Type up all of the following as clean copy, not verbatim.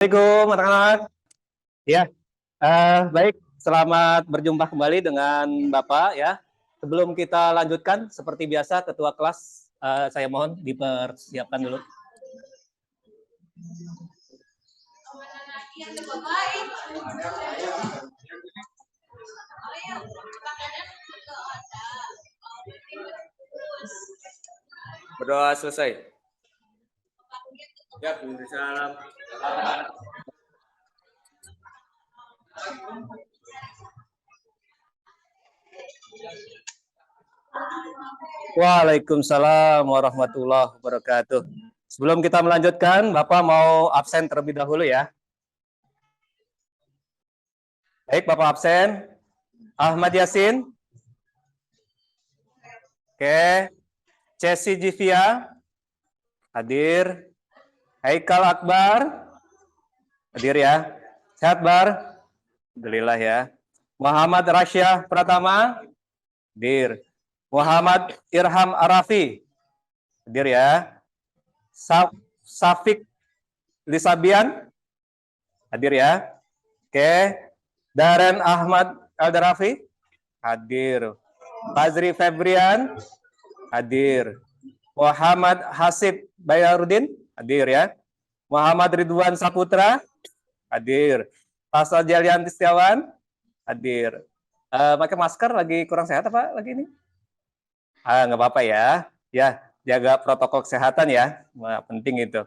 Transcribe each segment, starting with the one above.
Assalamualaikum anak-anak. Ya, baik. Selamat berjumpa kembali dengan Bapak ya. Sebelum kita lanjutkan, seperti biasa Ketua kelas saya mohon dipersiapkan dulu. Berdoa selesai. Ya, salam. Waalaikumsalam warahmatullahi wabarakatuh. Sebelum kita melanjutkan, Bapak mau absen terlebih dahulu ya. Baik, Bapak absen. Ahmad Yasin. Oke. Cesi Jivia. Hadir. Haikal Akbar. Hadir ya. Sehat, Bar? Alhamdulillah ya. Muhammad Rasya Pratama. Hadir. Muhammad Irham Arafi. Hadir ya. Safik Lisabian. Hadir ya. Oke. Daren Ahmad Aldarafi. Hadir. Fazri Febrian. Hadir. Muhammad Hasib Bayarudin. Hadir ya. Muhammad Ridwan Saputra. Hadir. Pasal Jalian Setiawan. Hadir. Pakai masker lagi kurang sehat apa lagi ini? Nggak apa-apa ya. Ya, jaga protokol kesehatan ya. Nah, penting itu.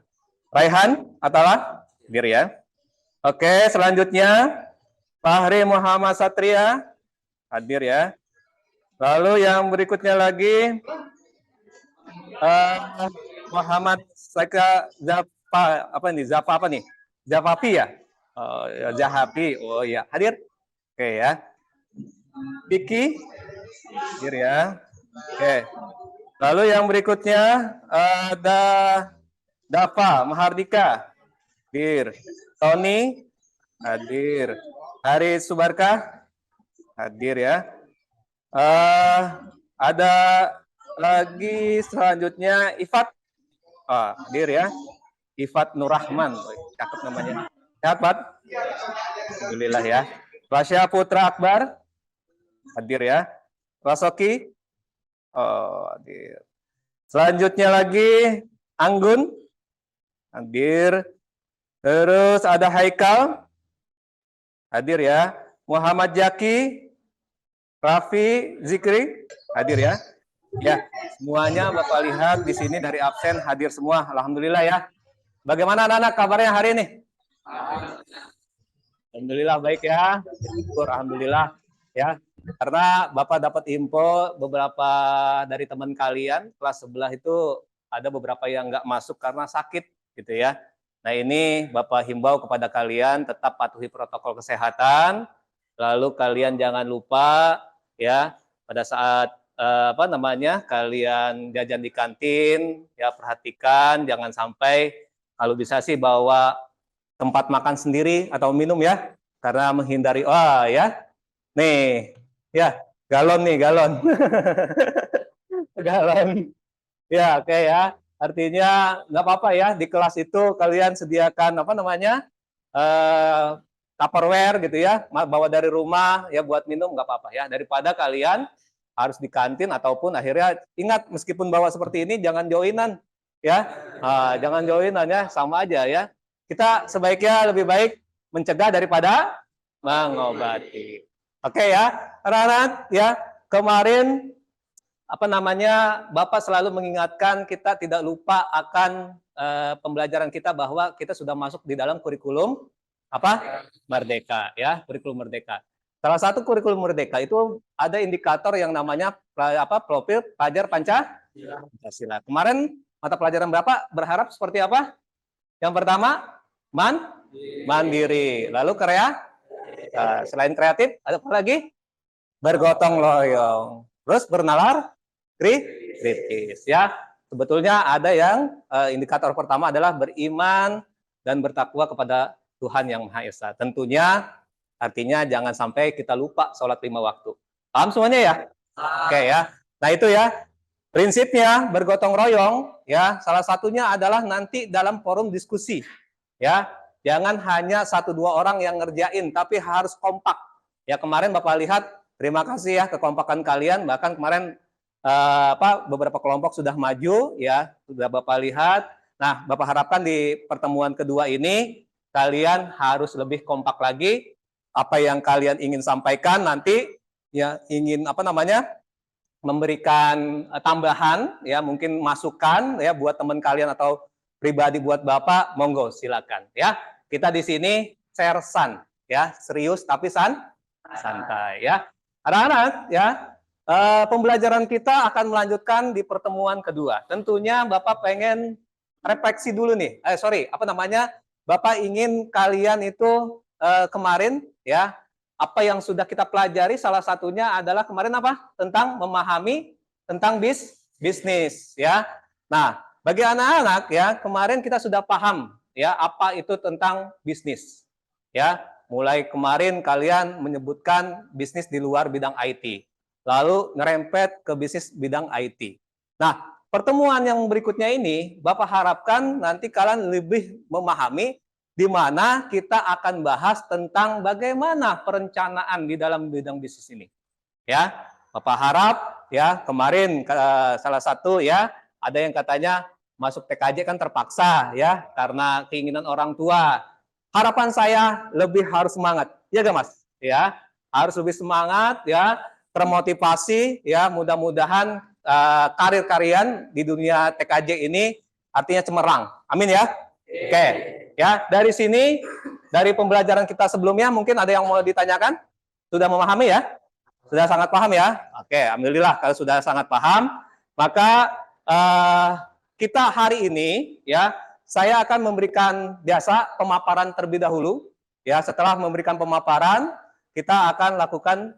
Raihan Atalah. Hadir ya. Oke, selanjutnya Fahri Muhammad Satria. Hadir ya. Lalu yang berikutnya lagi Muhammad Saka Zapa apa nih? Zapa apa nih? Zapapi ya? Zahapi. Oh ya, hadir. Oke ya. Vicky hadir ya. Oke. Lalu yang berikutnya ada Dava Mahardika. Hadir. Tony hadir. Haris Subarkah hadir ya. Ada lagi selanjutnya Ifat hadir ya. Ifat Nurrahman, cakep namanya. Sehat, Pak? Alhamdulillah ya. Rasya Putra Akbar hadir ya. Rasoki hadir. Selanjutnya lagi Anggun hadir. Terus ada Haikal hadir ya. Muhammad Jaki, Raffi Zikri hadir ya. Ya, semuanya Bapak lihat di sini dari absen hadir semua. Alhamdulillah ya. Bagaimana anak-anak kabarnya hari ini? Alhamdulillah baik ya. Alhamdulillah ya. Karena Bapak dapat info beberapa dari teman kalian kelas sebelah itu ada beberapa yang nggak masuk karena sakit gitu ya. Nah ini Bapak himbau kepada kalian tetap patuhi protokol kesehatan. Lalu kalian jangan lupa ya pada saat kalian jajan di kantin ya perhatikan jangan sampai kalau bisa sih bawa tempat makan sendiri atau minum ya karena menghindari ya nih ya galon galon ya oke ya artinya nggak apa-apa ya di kelas itu kalian sediakan Tupperware gitu ya bawa dari rumah ya buat minum nggak apa-apa ya daripada kalian harus di kantin ataupun akhirnya ingat meskipun bawa seperti ini jangan joinan ya jangan joinan ya sama aja ya kita sebaiknya lebih baik mencegah daripada mengobati. Oke ya anak-anak ya kemarin Bapak selalu mengingatkan kita tidak lupa akan pembelajaran kita bahwa kita sudah masuk di dalam kurikulum Merdeka ya kurikulum Merdeka. Salah satu kurikulum Merdeka itu ada indikator yang namanya profil pelajar Pancasila. Kemarin mata pelajaran berapa? Berharap seperti apa? Yang pertama mandiri. Lalu selain kreatif ada apa lagi? Bergotong royong. Terus bernalar kritis ya. Sebetulnya ada yang indikator pertama adalah beriman dan bertakwa kepada Tuhan Yang Maha Esa. Tentunya artinya jangan sampai kita lupa sholat 5 waktu. Paham semuanya ya? Oke ya. Nah itu ya prinsipnya bergotong royong ya. Salah satunya adalah nanti dalam forum diskusi ya. Jangan hanya 1-2 orang yang ngerjain, tapi harus kompak. Ya kemarin Bapak lihat, terima kasih ya kekompakan kalian. Bahkan kemarin beberapa kelompok sudah maju, ya sudah Bapak lihat. Nah, Bapak harapkan di pertemuan kedua ini kalian harus lebih kompak lagi. Apa yang kalian ingin sampaikan nanti, ya ingin memberikan tambahan, ya mungkin masukan ya buat teman kalian atau pribadi buat Bapak, monggo silakan ya. Kita di sini sersan ya, serius tapi santai ya. Anak-anak ya, pembelajaran kita akan melanjutkan di pertemuan kedua. Tentunya Bapak pengen refleksi dulu nih. Bapak ingin kalian itu kemarin ya, apa yang sudah kita pelajari salah satunya adalah kemarin apa? Tentang memahami tentang bisnis ya. Nah, bagi anak-anak ya, kemarin kita sudah paham ya apa itu tentang bisnis. Ya, mulai kemarin kalian menyebutkan bisnis di luar bidang IT. Lalu ngerempet ke bisnis bidang IT. Nah, pertemuan yang berikutnya ini Bapak harapkan nanti kalian lebih memahami di mana kita akan bahas tentang bagaimana perencanaan di dalam bidang bisnis ini. Ya, Bapak harap ya, kemarin salah satu ya, ada yang katanya masuk TKJ kan terpaksa ya karena keinginan orang tua. Harapan saya lebih harus semangat. Ya gak Mas? Ya, harus lebih semangat ya, termotivasi ya, mudah-mudahan karir kalian di dunia TKJ ini artinya cemerlang. Amin ya. Oke. Ya, dari sini, dari pembelajaran kita sebelumnya mungkin ada yang mau ditanyakan? Sudah memahami ya? Sudah sangat paham ya? Oke, alhamdulillah kalau sudah sangat paham, maka kita hari ini ya, saya akan memberikan biasa pemaparan terlebih dahulu. Ya, setelah memberikan pemaparan, kita akan lakukan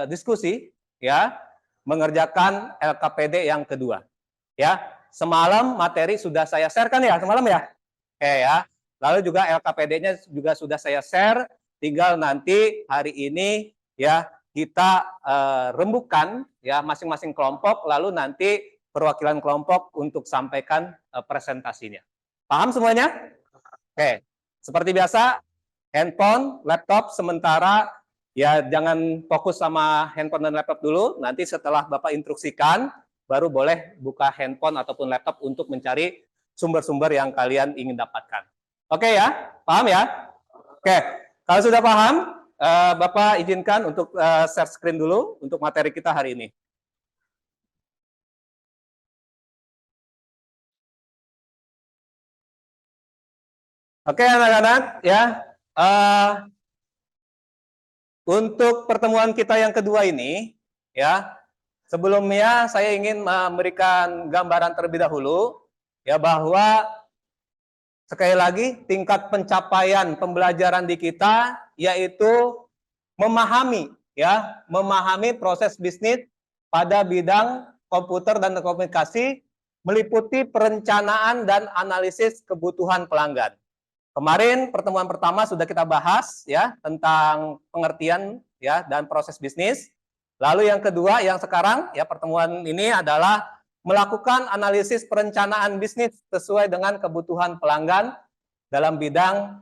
diskusi ya, mengerjakan LKPD yang kedua. Ya, semalam materi sudah saya share kan ya, semalam ya? Oke ya. Lalu juga LKPD-nya juga sudah saya share, tinggal nanti hari ini ya kita rembukan ya masing-masing kelompok, lalu nanti perwakilan kelompok untuk sampaikan presentasinya. Paham semuanya? Oke. Seperti biasa, handphone, laptop sementara ya jangan fokus sama handphone dan laptop dulu, nanti setelah Bapak instruksikan baru boleh buka handphone ataupun laptop untuk mencari sumber-sumber yang kalian ingin dapatkan. Oke ya, paham ya? Oke, kalau sudah paham, Bapak izinkan untuk share screen dulu untuk materi kita hari ini. Oke anak-anak ya, untuk pertemuan kita yang kedua ini ya, sebelumnya saya ingin memberikan gambaran terlebih dahulu ya bahwa sekali lagi, tingkat pencapaian pembelajaran di kita yaitu memahami proses bisnis pada bidang komputer dan komunikasi, meliputi perencanaan dan analisis kebutuhan pelanggan. Kemarin pertemuan pertama sudah kita bahas ya tentang pengertian ya dan proses bisnis. Lalu yang kedua, yang sekarang ya pertemuan ini adalah melakukan analisis perencanaan bisnis sesuai dengan kebutuhan pelanggan dalam bidang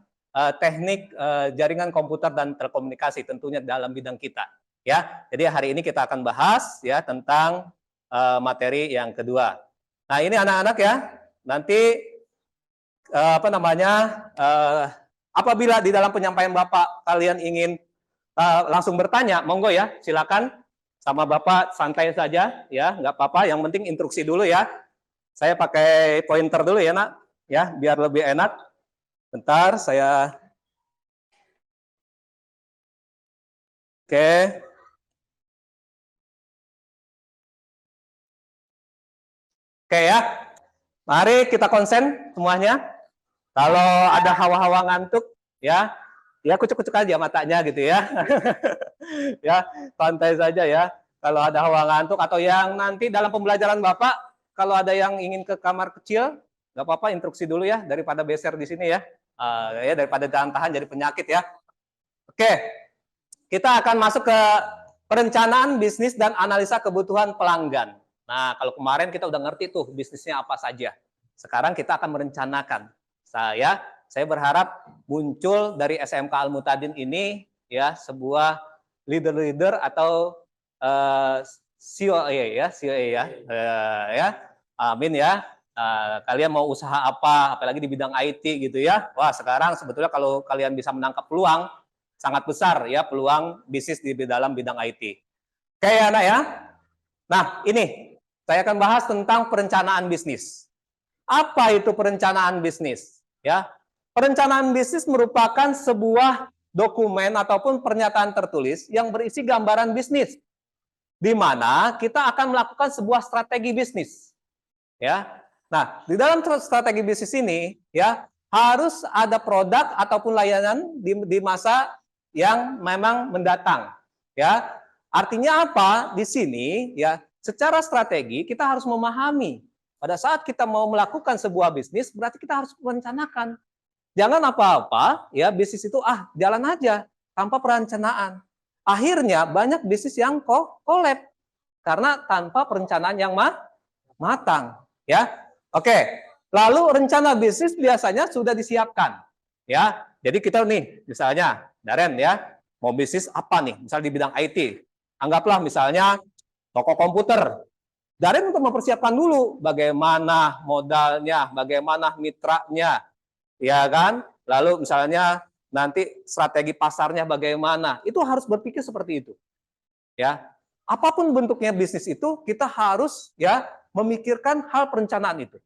teknik jaringan komputer dan telekomunikasi, tentunya dalam bidang kita. Ya, jadi hari ini kita akan bahas ya tentang materi yang kedua. Nah ini anak-anak ya, nanti apabila di dalam penyampaian Bapak kalian ingin langsung bertanya, monggo ya, silakan. Sama Bapak santai saja ya, nggak apa-apa, yang penting instruksi dulu ya. Saya pakai pointer dulu ya nak, ya biar lebih enak. Bentar saya. Oke. Oke ya, mari kita konsen semuanya. Kalau ada hawa-hawa ngantuk ya kucuk-kucuk aja matanya gitu ya. Ya, santai saja ya. Kalau ada hawa ngantuk atau yang nanti dalam pembelajaran Bapak, kalau ada yang ingin ke kamar kecil, nggak apa-apa, instruksi dulu ya, daripada beser di sini ya. Ya daripada tahan-tahan jadi penyakit ya. Oke, kita akan masuk ke perencanaan bisnis dan analisa kebutuhan pelanggan. Nah, kalau kemarin kita udah ngerti tuh bisnisnya apa saja. Sekarang kita akan merencanakan. saya berharap muncul dari SMK Al Mutadin ini ya sebuah leader-leader atau COE ya, COE ya, ya, amin ya. Kalian mau usaha apa, apalagi di bidang IT gitu ya. Wah, sekarang sebetulnya kalau kalian bisa menangkap peluang, sangat besar ya peluang bisnis di dalam bidang IT. Oke ya, anak ya. Nah, ini saya akan bahas tentang perencanaan bisnis. Apa itu perencanaan bisnis? Ya, perencanaan bisnis merupakan sebuah dokumen ataupun pernyataan tertulis yang berisi gambaran bisnis, di mana kita akan melakukan sebuah strategi bisnis. Ya, nah di dalam strategi bisnis ini, ya harus ada produk ataupun layanan di masa yang memang mendatang. Ya, artinya apa? Di sini, ya secara strategi kita harus memahami pada saat kita mau melakukan sebuah bisnis, berarti kita harus merencanakan. Jangan apa-apa, ya bisnis itu jalan aja tanpa perencanaan. Akhirnya banyak bisnis yang kolab karena tanpa perencanaan yang matang, ya. Oke. Lalu rencana bisnis biasanya sudah disiapkan, ya. Jadi kita nih, misalnya Daren ya, mau bisnis apa nih? Misal di bidang IT. Anggaplah misalnya toko komputer. Daren untuk mempersiapkan dulu bagaimana modalnya, bagaimana mitranya, ya kan? Lalu misalnya nanti strategi pasarnya bagaimana? Itu harus berpikir seperti itu. Ya. Apapun bentuknya bisnis itu, kita harus ya memikirkan hal perencanaan itu.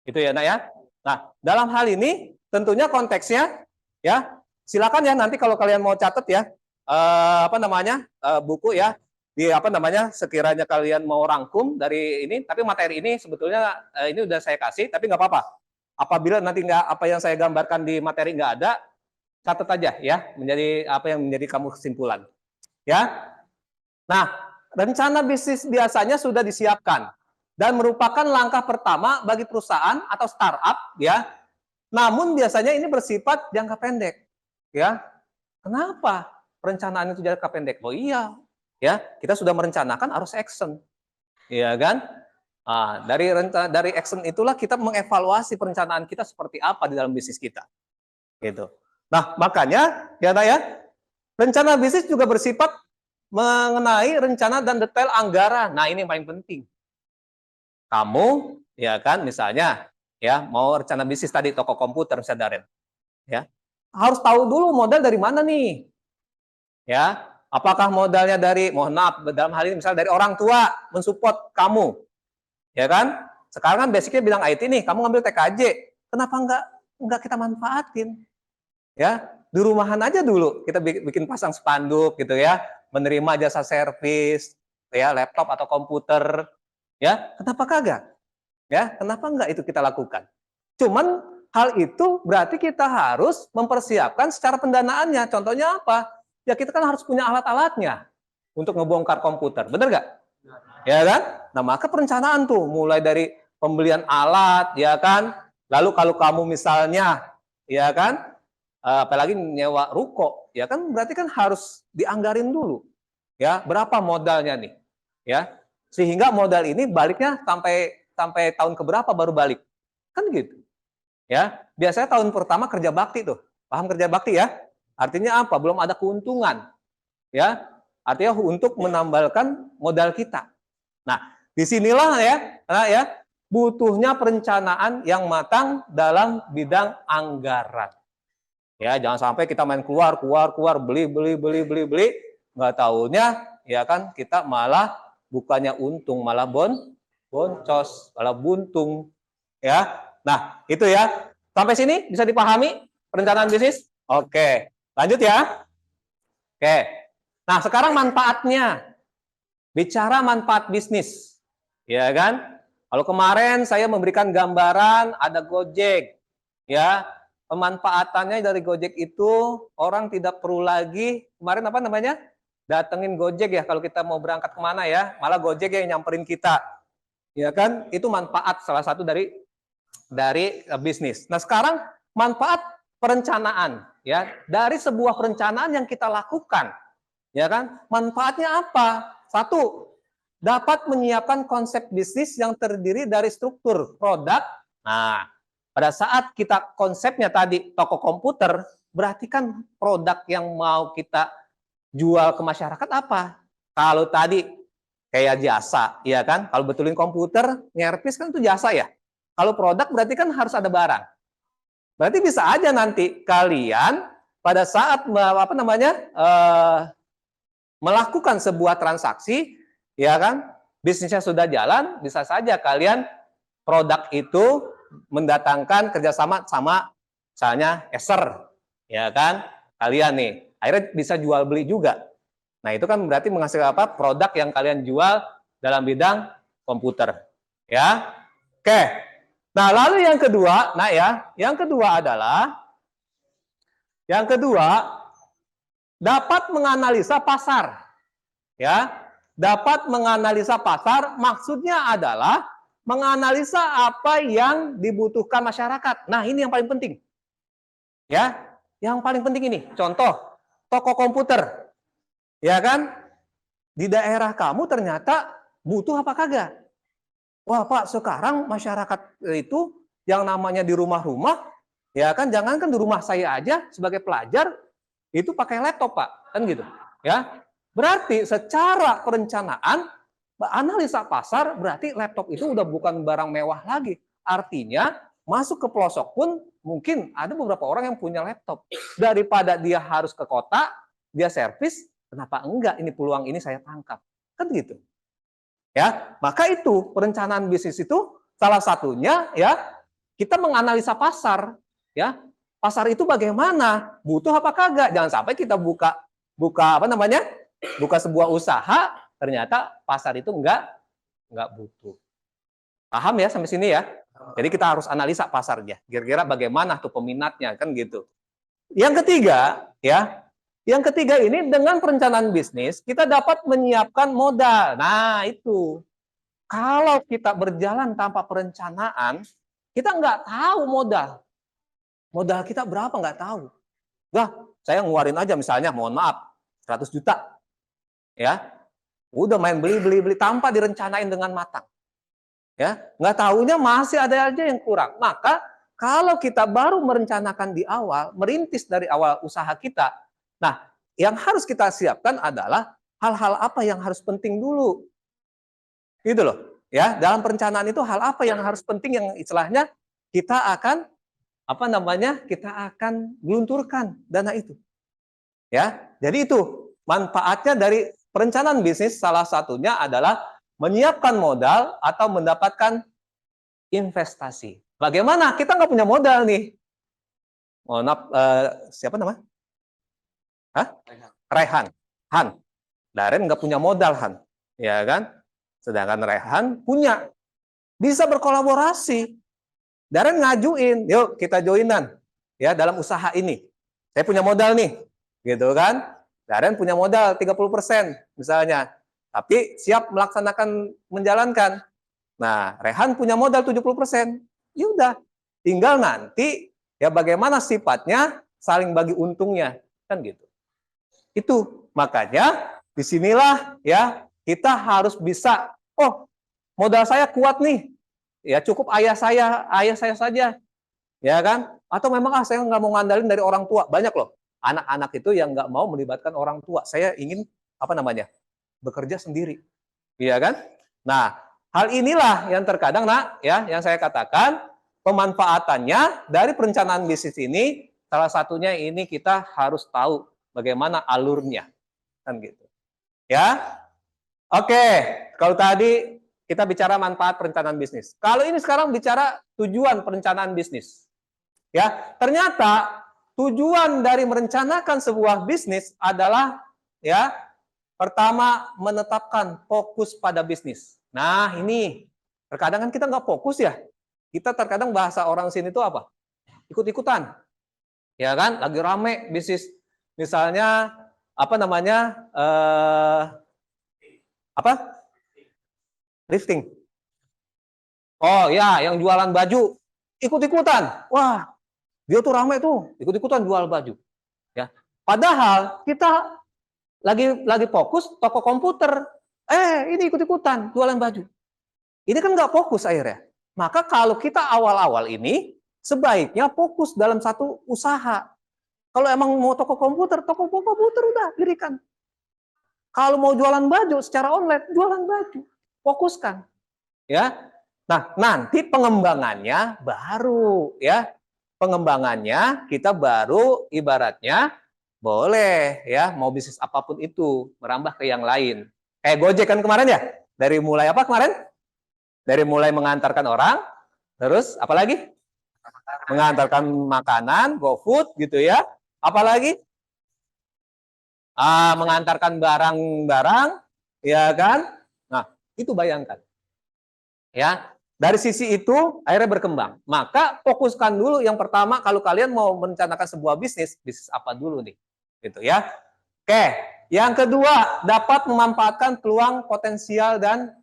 Itu ya, Nak ya. Nah, dalam hal ini tentunya konteksnya ya, silakan ya nanti kalau kalian mau catat ya, buku ya, di sekiranya kalian mau rangkum dari ini, tapi materi ini sebetulnya ini udah saya kasih, tapi nggak apa-apa. Apabila nanti apa yang saya gambarkan di materi nggak ada, catat aja ya, menjadi apa yang menjadi kamu kesimpulan. Ya. Nah, rencana bisnis biasanya sudah disiapkan dan merupakan langkah pertama bagi perusahaan atau startup ya. Namun biasanya ini bersifat jangka pendek. Ya. Kenapa perencanaan itu jangka pendek? Oh iya, ya kita sudah merencanakan harus action, ya kan? Nah, dari action itulah kita mengevaluasi perencanaan kita seperti apa di dalam bisnis kita, gitu. Nah makanya ya, rencana bisnis juga bersifat mengenai rencana dan detail anggaran. Nah ini yang paling penting. Kamu ya kan misalnya ya mau rencana bisnis tadi toko komputer misalnya Daren, ya harus tahu dulu modal dari mana nih. Ya, apakah modalnya dari, mohon maaf, dalam hal ini misalnya dari orang tua mensupport kamu, ya kan? Sekarang kan basicnya bilang IT nih, kamu ngambil TKJ, kenapa enggak kita manfaatin? Ya, di rumahan aja dulu kita bikin pasang spanduk gitu ya, menerima jasa servis, ya laptop atau komputer, ya kenapa kagak? Ya, kenapa enggak itu kita lakukan? Cuman hal itu berarti kita harus mempersiapkan secara pendanaannya. Contohnya apa? Ya kita kan harus punya alat-alatnya untuk ngebongkar komputer, bener nggak? Ya kan? Nah maka perencanaan tuh mulai dari pembelian alat, ya kan? Lalu kalau kamu misalnya, ya kan? Apalagi nyewa ruko, ya kan? Berarti kan harus dianggarin dulu, ya berapa modalnya nih, ya sehingga modal ini baliknya sampai tahun keberapa baru balik, kan gitu. Ya, biasanya tahun pertama kerja bakti tuh. Paham kerja bakti ya? Artinya apa? Belum ada keuntungan. Ya, artinya untuk menambahkan modal kita. Nah, disinilah ya, butuhnya perencanaan yang matang dalam bidang anggaran. Ya, jangan sampai kita main keluar, beli, nggak tahunya ya kan kita malah bukannya untung, malah boncos, malah buntung. Ya, nah itu ya. Sampai sini bisa dipahami perencanaan bisnis? Oke, lanjut ya. Oke, nah sekarang manfaatnya. Bicara manfaat bisnis, ya kan? Kalau kemarin saya memberikan gambaran ada Gojek, ya pemanfaatannya dari Gojek itu orang tidak perlu lagi kemarin apa namanya datengin Gojek ya kalau kita mau berangkat kemana ya, malah Gojek yang nyamperin kita, ya kan? Itu manfaat salah satu dari bisnis. Nah sekarang manfaat perencanaan ya dari sebuah perencanaan yang kita lakukan, ya kan? Manfaatnya apa? Satu, dapat menyiapkan konsep bisnis yang terdiri dari struktur produk. Nah, pada saat kita konsepnya tadi toko komputer, berarti kan produk yang mau kita jual ke masyarakat apa? Kalau tadi kayak jasa, ya kan? Kalau betulin komputer, nyervis kan itu jasa ya. Kalau produk berarti kan harus ada barang. Berarti bisa aja nanti kalian pada saat melakukan sebuah transaksi, ya kan? Bisnisnya sudah jalan, bisa saja kalian produk itu mendatangkan kerjasama sama misalnya Acer, ya kan? Kalian nih, akhirnya bisa jual beli juga. Nah itu kan berarti menghasilkan apa? Produk yang kalian jual dalam bidang komputer, ya. Oke. Nah lalu yang kedua, yang kedua adalah dapat menganalisa pasar, ya. Dapat menganalisa pasar, maksudnya adalah menganalisa apa yang dibutuhkan masyarakat. Nah, ini yang paling penting. Ya, yang paling penting ini. Contoh, toko komputer. Ya kan? Di daerah kamu ternyata butuh apa kagak? Wah, Pak, sekarang masyarakat itu yang namanya di rumah-rumah, ya kan, jangankan di rumah saya aja sebagai pelajar itu pakai laptop, Pak. Kan gitu. Ya. Berarti secara perencanaan analisa pasar berarti laptop itu udah bukan barang mewah lagi. Artinya masuk ke pelosok pun mungkin ada beberapa orang yang punya laptop. Daripada dia harus ke kota, dia servis, kenapa enggak ini peluang ini saya tangkap. Kan gitu. Ya, maka itu perencanaan bisnis itu salah satunya ya kita menganalisa pasar, ya. Pasar itu bagaimana? Butuh apa kagak? Jangan sampai kita buka sebuah usaha ternyata pasar itu enggak butuh. Paham ya sampai sini ya? Jadi kita harus analisa pasarnya. Kira-kira bagaimana tuh peminatnya kan gitu. Yang ketiga ini dengan perencanaan bisnis kita dapat menyiapkan modal. Nah itu kalau kita berjalan tanpa perencanaan kita nggak tahu modal kita berapa nggak tahu. Wah saya ngeluarin aja misalnya mohon maaf 100 juta ya. Udah main beli tanpa direncanain dengan matang. Ya, nggak tahunya masih ada aja yang kurang. Maka kalau kita baru merencanakan di awal, merintis dari awal usaha kita, nah yang harus kita siapkan adalah hal-hal apa yang harus penting dulu. Gitu loh. Ya, dalam perencanaan itu hal apa yang harus penting yang istilahnya kita akan kita akan gelunturkan dana itu. Ya, jadi itu manfaatnya dari perencanaan bisnis salah satunya adalah menyiapkan modal atau mendapatkan investasi. Bagaimana? Kita nggak punya modal nih. Mohon maaf, siapa nama? Rehan. Han. Daren nggak punya modal, Han. Ya kan? Sedangkan Rehan punya. Bisa berkolaborasi. Daren ngajuin, yuk kita joinan ya dalam usaha ini. Saya punya modal nih. Gitu kan? Daren punya modal 30% misalnya. Tapi siap melaksanakan, menjalankan. Nah, Rehan punya modal 70%. Ya udah, tinggal nanti ya bagaimana sifatnya saling bagi untungnya. Kan gitu. Itu, makanya disinilah ya kita harus bisa, oh modal saya kuat nih. Ya cukup ayah saya saja. Ya kan? Atau memang saya nggak mau ngandalin dari orang tua. Banyak loh anak-anak itu yang nggak mau melibatkan orang tua. Saya ingin bekerja sendiri, iya kan? Nah, hal inilah yang terkadang yang saya katakan pemanfaatannya dari perencanaan bisnis ini salah satunya ini kita harus tahu bagaimana alurnya, kan gitu. Ya, oke. Kalau tadi kita bicara manfaat perencanaan bisnis. Kalau ini sekarang bicara tujuan perencanaan bisnis. Ya, ternyata tujuan dari merencanakan sebuah bisnis adalah ya pertama, menetapkan fokus pada bisnis. Nah, ini terkadang kan kita nggak fokus ya. Kita terkadang bahasa orang sini itu apa? Ikut-ikutan. Ya kan? Lagi rame bisnis. Misalnya, Lifting. Oh ya, yang jualan baju. Ikut-ikutan. Wah, dia tuh rame tuh. Ikut-ikutan jual baju. Ya. Padahal kita lagi fokus toko komputer, ini ikut-ikutan jualan baju. Ini kan nggak fokus akhirnya. Maka kalau kita awal-awal ini sebaiknya fokus dalam satu usaha. Kalau emang mau toko komputer udah dirikan. Kalau mau jualan baju secara online, jualan baju, fokuskan, ya. Nah, nanti pengembangannya baru, ya. Pengembangannya kita baru ibaratnya boleh, ya, mau bisnis apapun itu merambah ke yang lain. Kayak Gojek kan kemarin ya, dari mulai apa kemarin? Dari mulai mengantarkan orang, terus apalagi? Mengantarkan makanan, GoFood gitu ya. Apalagi? Mengantarkan barang-barang, ya kan? Nah, itu bayangkan. Ya, dari sisi itu akhirnya berkembang. Maka fokuskan dulu yang pertama kalau kalian mau merencanakan sebuah bisnis, bisnis apa dulu nih? Gitu ya. Oke, yang kedua, dapat memanfaatkan peluang potensial dan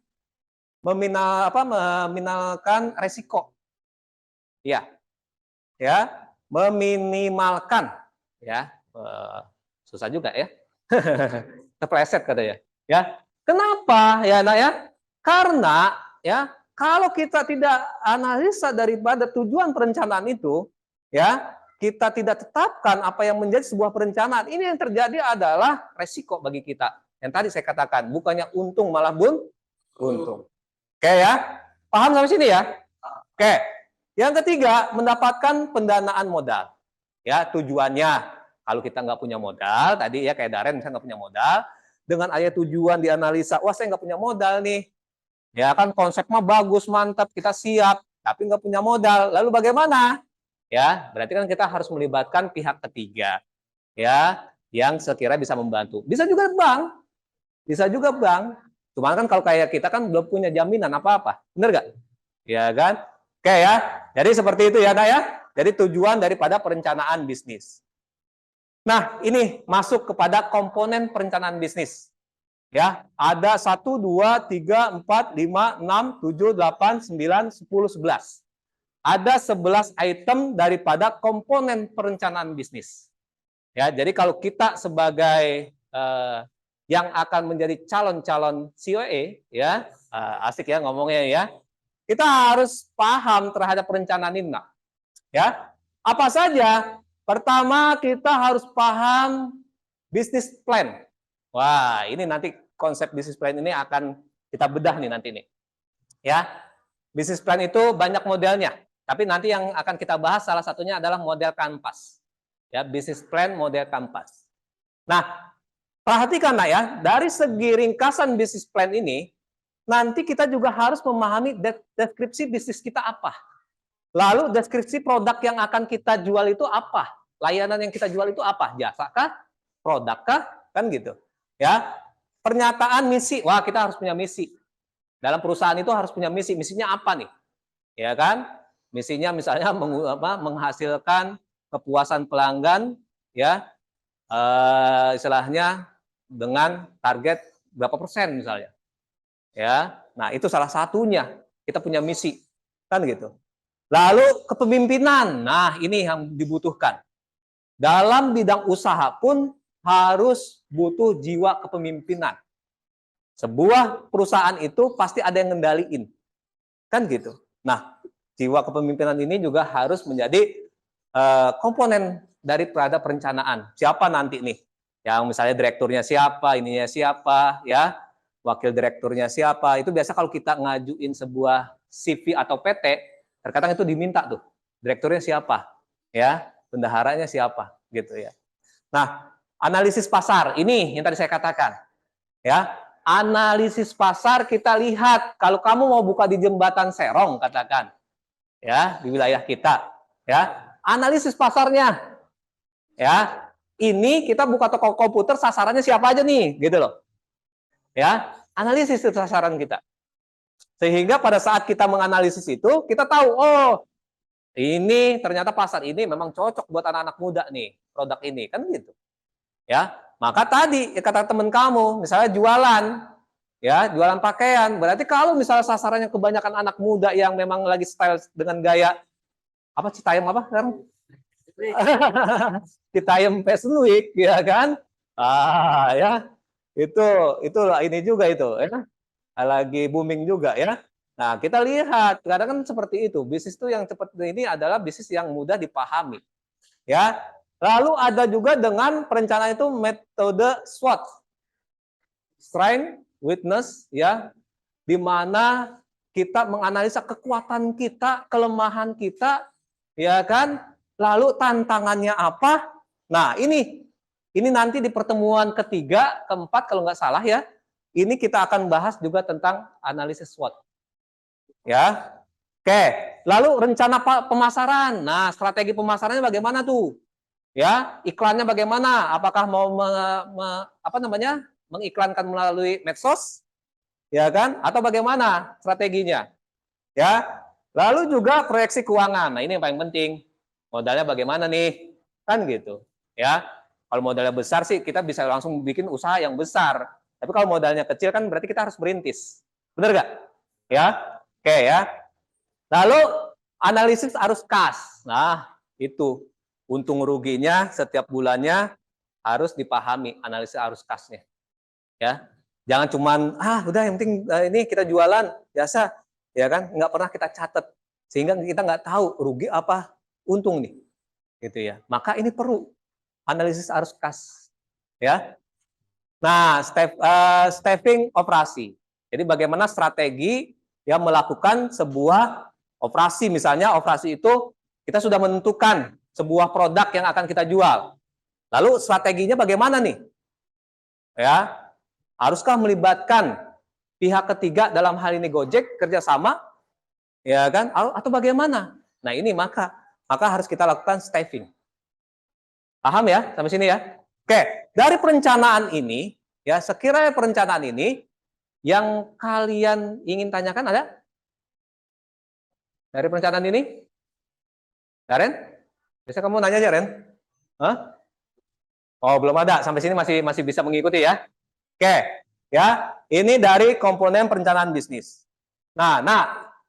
meminimalkan resiko. Ya, ya, meminimalkan, ya, susah juga ya, terpleset katanya, ya. Kenapa ya, nak ya? Karena ya, kalau kita tidak analisa daripada tujuan perencanaan itu, ya, kita tidak tetapkan apa yang menjadi sebuah perencanaan, ini yang terjadi adalah resiko bagi kita. Yang tadi saya katakan, bukannya untung malah buntung. Oke ya, paham sampai sini ya? Oke. Yang ketiga, mendapatkan pendanaan modal. Ya, tujuannya kalau kita nggak punya modal, tadi ya kayak Daren misalnya nggak punya modal, dengan ayat tujuan dianalisa, wah saya nggak punya modal nih. Ya kan konsepnya bagus, mantap, kita siap, tapi nggak punya modal. Lalu bagaimana? Ya, berarti kan kita harus melibatkan pihak ketiga. Ya, yang sekira bisa membantu. Bisa juga bank. Bisa juga bank. Cuma kan kalau kayak kita kan belum punya jaminan apa-apa. Benar nggak? Ya kan? Oke ya. Jadi seperti itu ya, Nak ya. Jadi tujuan daripada perencanaan bisnis. Nah, ini masuk kepada komponen perencanaan bisnis. Ya, ada 1, 2, 3, 4, 5, 6, 7, 8, 9, 10, 11. Ada 11 item daripada komponen perencanaan bisnis. Ya, jadi kalau kita sebagai yang akan menjadi calon-calon COE, ya, asik ya ngomongnya ya, kita harus paham terhadap perencanaan ini. Ya, apa saja? Pertama, kita harus paham bisnis plan. Wah, ini nanti konsep bisnis plan ini akan kita bedah nih nanti nih. Ya, bisnis plan itu banyak modelnya, tapi nanti yang akan kita bahas salah satunya adalah model kanvas. Ya, bisnis plan model kanvas. Nah, perhatikan ya, dari segi ringkasan bisnis plan ini, nanti kita juga harus memahami deskripsi bisnis kita apa. Lalu deskripsi produk yang akan kita jual itu apa? Layanan yang kita jual itu apa? Jasa kah? Produk kah? Kan gitu. Ya. Pernyataan misi. Wah, kita harus punya misi. Dalam perusahaan itu harus punya misi. Misinya apa nih? Ya kan? Misinya misalnya menghasilkan kepuasan pelanggan, ya, istilahnya dengan target berapa persen misalnya. Ya. Nah, itu salah satunya. Kita punya misi. Kan gitu. Lalu kepemimpinan, nah ini yang dibutuhkan. Dalam bidang usaha pun harus butuh jiwa kepemimpinan. Sebuah perusahaan itu pasti ada yang ngendaliin. Kan gitu. Nah, jiwa kepemimpinan ini juga harus menjadi komponen daripada perencanaan. Siapa nanti nih? Yang misalnya direkturnya siapa, ininya siapa, ya, wakil direkturnya siapa. Itu biasa kalau kita ngajuin sebuah CV atau PT, terkadang itu diminta tuh, direkturnya siapa, ya, bendaharanya siapa, gitu ya. Nah, analisis pasar ini yang tadi saya katakan, ya, analisis pasar kita lihat kalau kamu mau buka di jembatan Serong, katakan, ya, di wilayah kita, ya, analisis pasarnya, ya, ini kita buka toko komputer sasarannya siapa aja nih, gitu loh, ya, analisis sasaran kita. Sehingga pada saat kita menganalisis itu, kita tahu, oh, ini ternyata pasar ini memang cocok buat anak-anak muda nih, produk ini, kan gitu. Ya, maka tadi kata teman kamu, misalnya jualan, ya, jualan pakaian, berarti kalau misalnya sasarannya kebanyakan anak muda yang memang lagi style dengan gaya apa Citayam apa sekarang? Citayam Fashion Week, ya kan? Ya, itu ini juga itu, ya. Lagi booming juga ya. Nah, kita lihat kadang kan seperti itu. Bisnis itu yang seperti ini adalah bisnis yang mudah dipahami. Ya. Lalu ada juga dengan perencanaan itu metode SWOT. Strength, weakness, ya, di mana kita menganalisa kekuatan kita, kelemahan kita, ya kan? Lalu tantangannya apa? Nah, ini nanti di pertemuan ketiga, keempat kalau nggak salah ya, ini kita akan bahas juga tentang analisis SWOT. Ya, oke. Lalu rencana pemasaran. Nah, strategi pemasarannya bagaimana tuh? Ya, iklannya bagaimana? Apakah mau mengiklankan melalui medsos, ya kan? Atau bagaimana strateginya? Ya. Lalu juga proyeksi keuangan. Nah, ini yang paling penting. Modalnya bagaimana nih? Kan gitu. Ya. Kalau modalnya besar sih kita bisa langsung bikin usaha yang besar. Tapi kalau modalnya kecil kan berarti kita harus berintis. Benar nggak? Ya. Oke ya. Lalu analisis arus kas. Nah, itu untung ruginya setiap bulannya harus dipahami analisis arus kasnya. Ya. Jangan cuman udah yang penting ini kita jualan biasa, ya kan? Nggak pernah kita catat sehingga kita nggak tahu rugi apa untung nih, gitu ya. Maka ini perlu analisis arus kas, ya. Nah, staffing operasi. Jadi bagaimana strategi yang melakukan sebuah operasi, misalnya operasi itu kita sudah menentukan sebuah produk yang akan kita jual. Lalu strateginya bagaimana nih? Ya, haruskah melibatkan pihak ketiga dalam hal ini Gojek kerjasama, ya kan? Atau bagaimana? Nah ini maka harus kita lakukan staffing. Paham ya sampai sini ya? Oke, dari perencanaan ini, ya sekiranya perencanaan ini yang kalian ingin tanyakan ada? Dari perencanaan ini? Ren? Bisa kamu nanya aja, Ren? Hah? Oh, belum ada. Sampai sini masih bisa mengikuti ya? Oke, ya. Ini dari komponen perencanaan bisnis. Nah,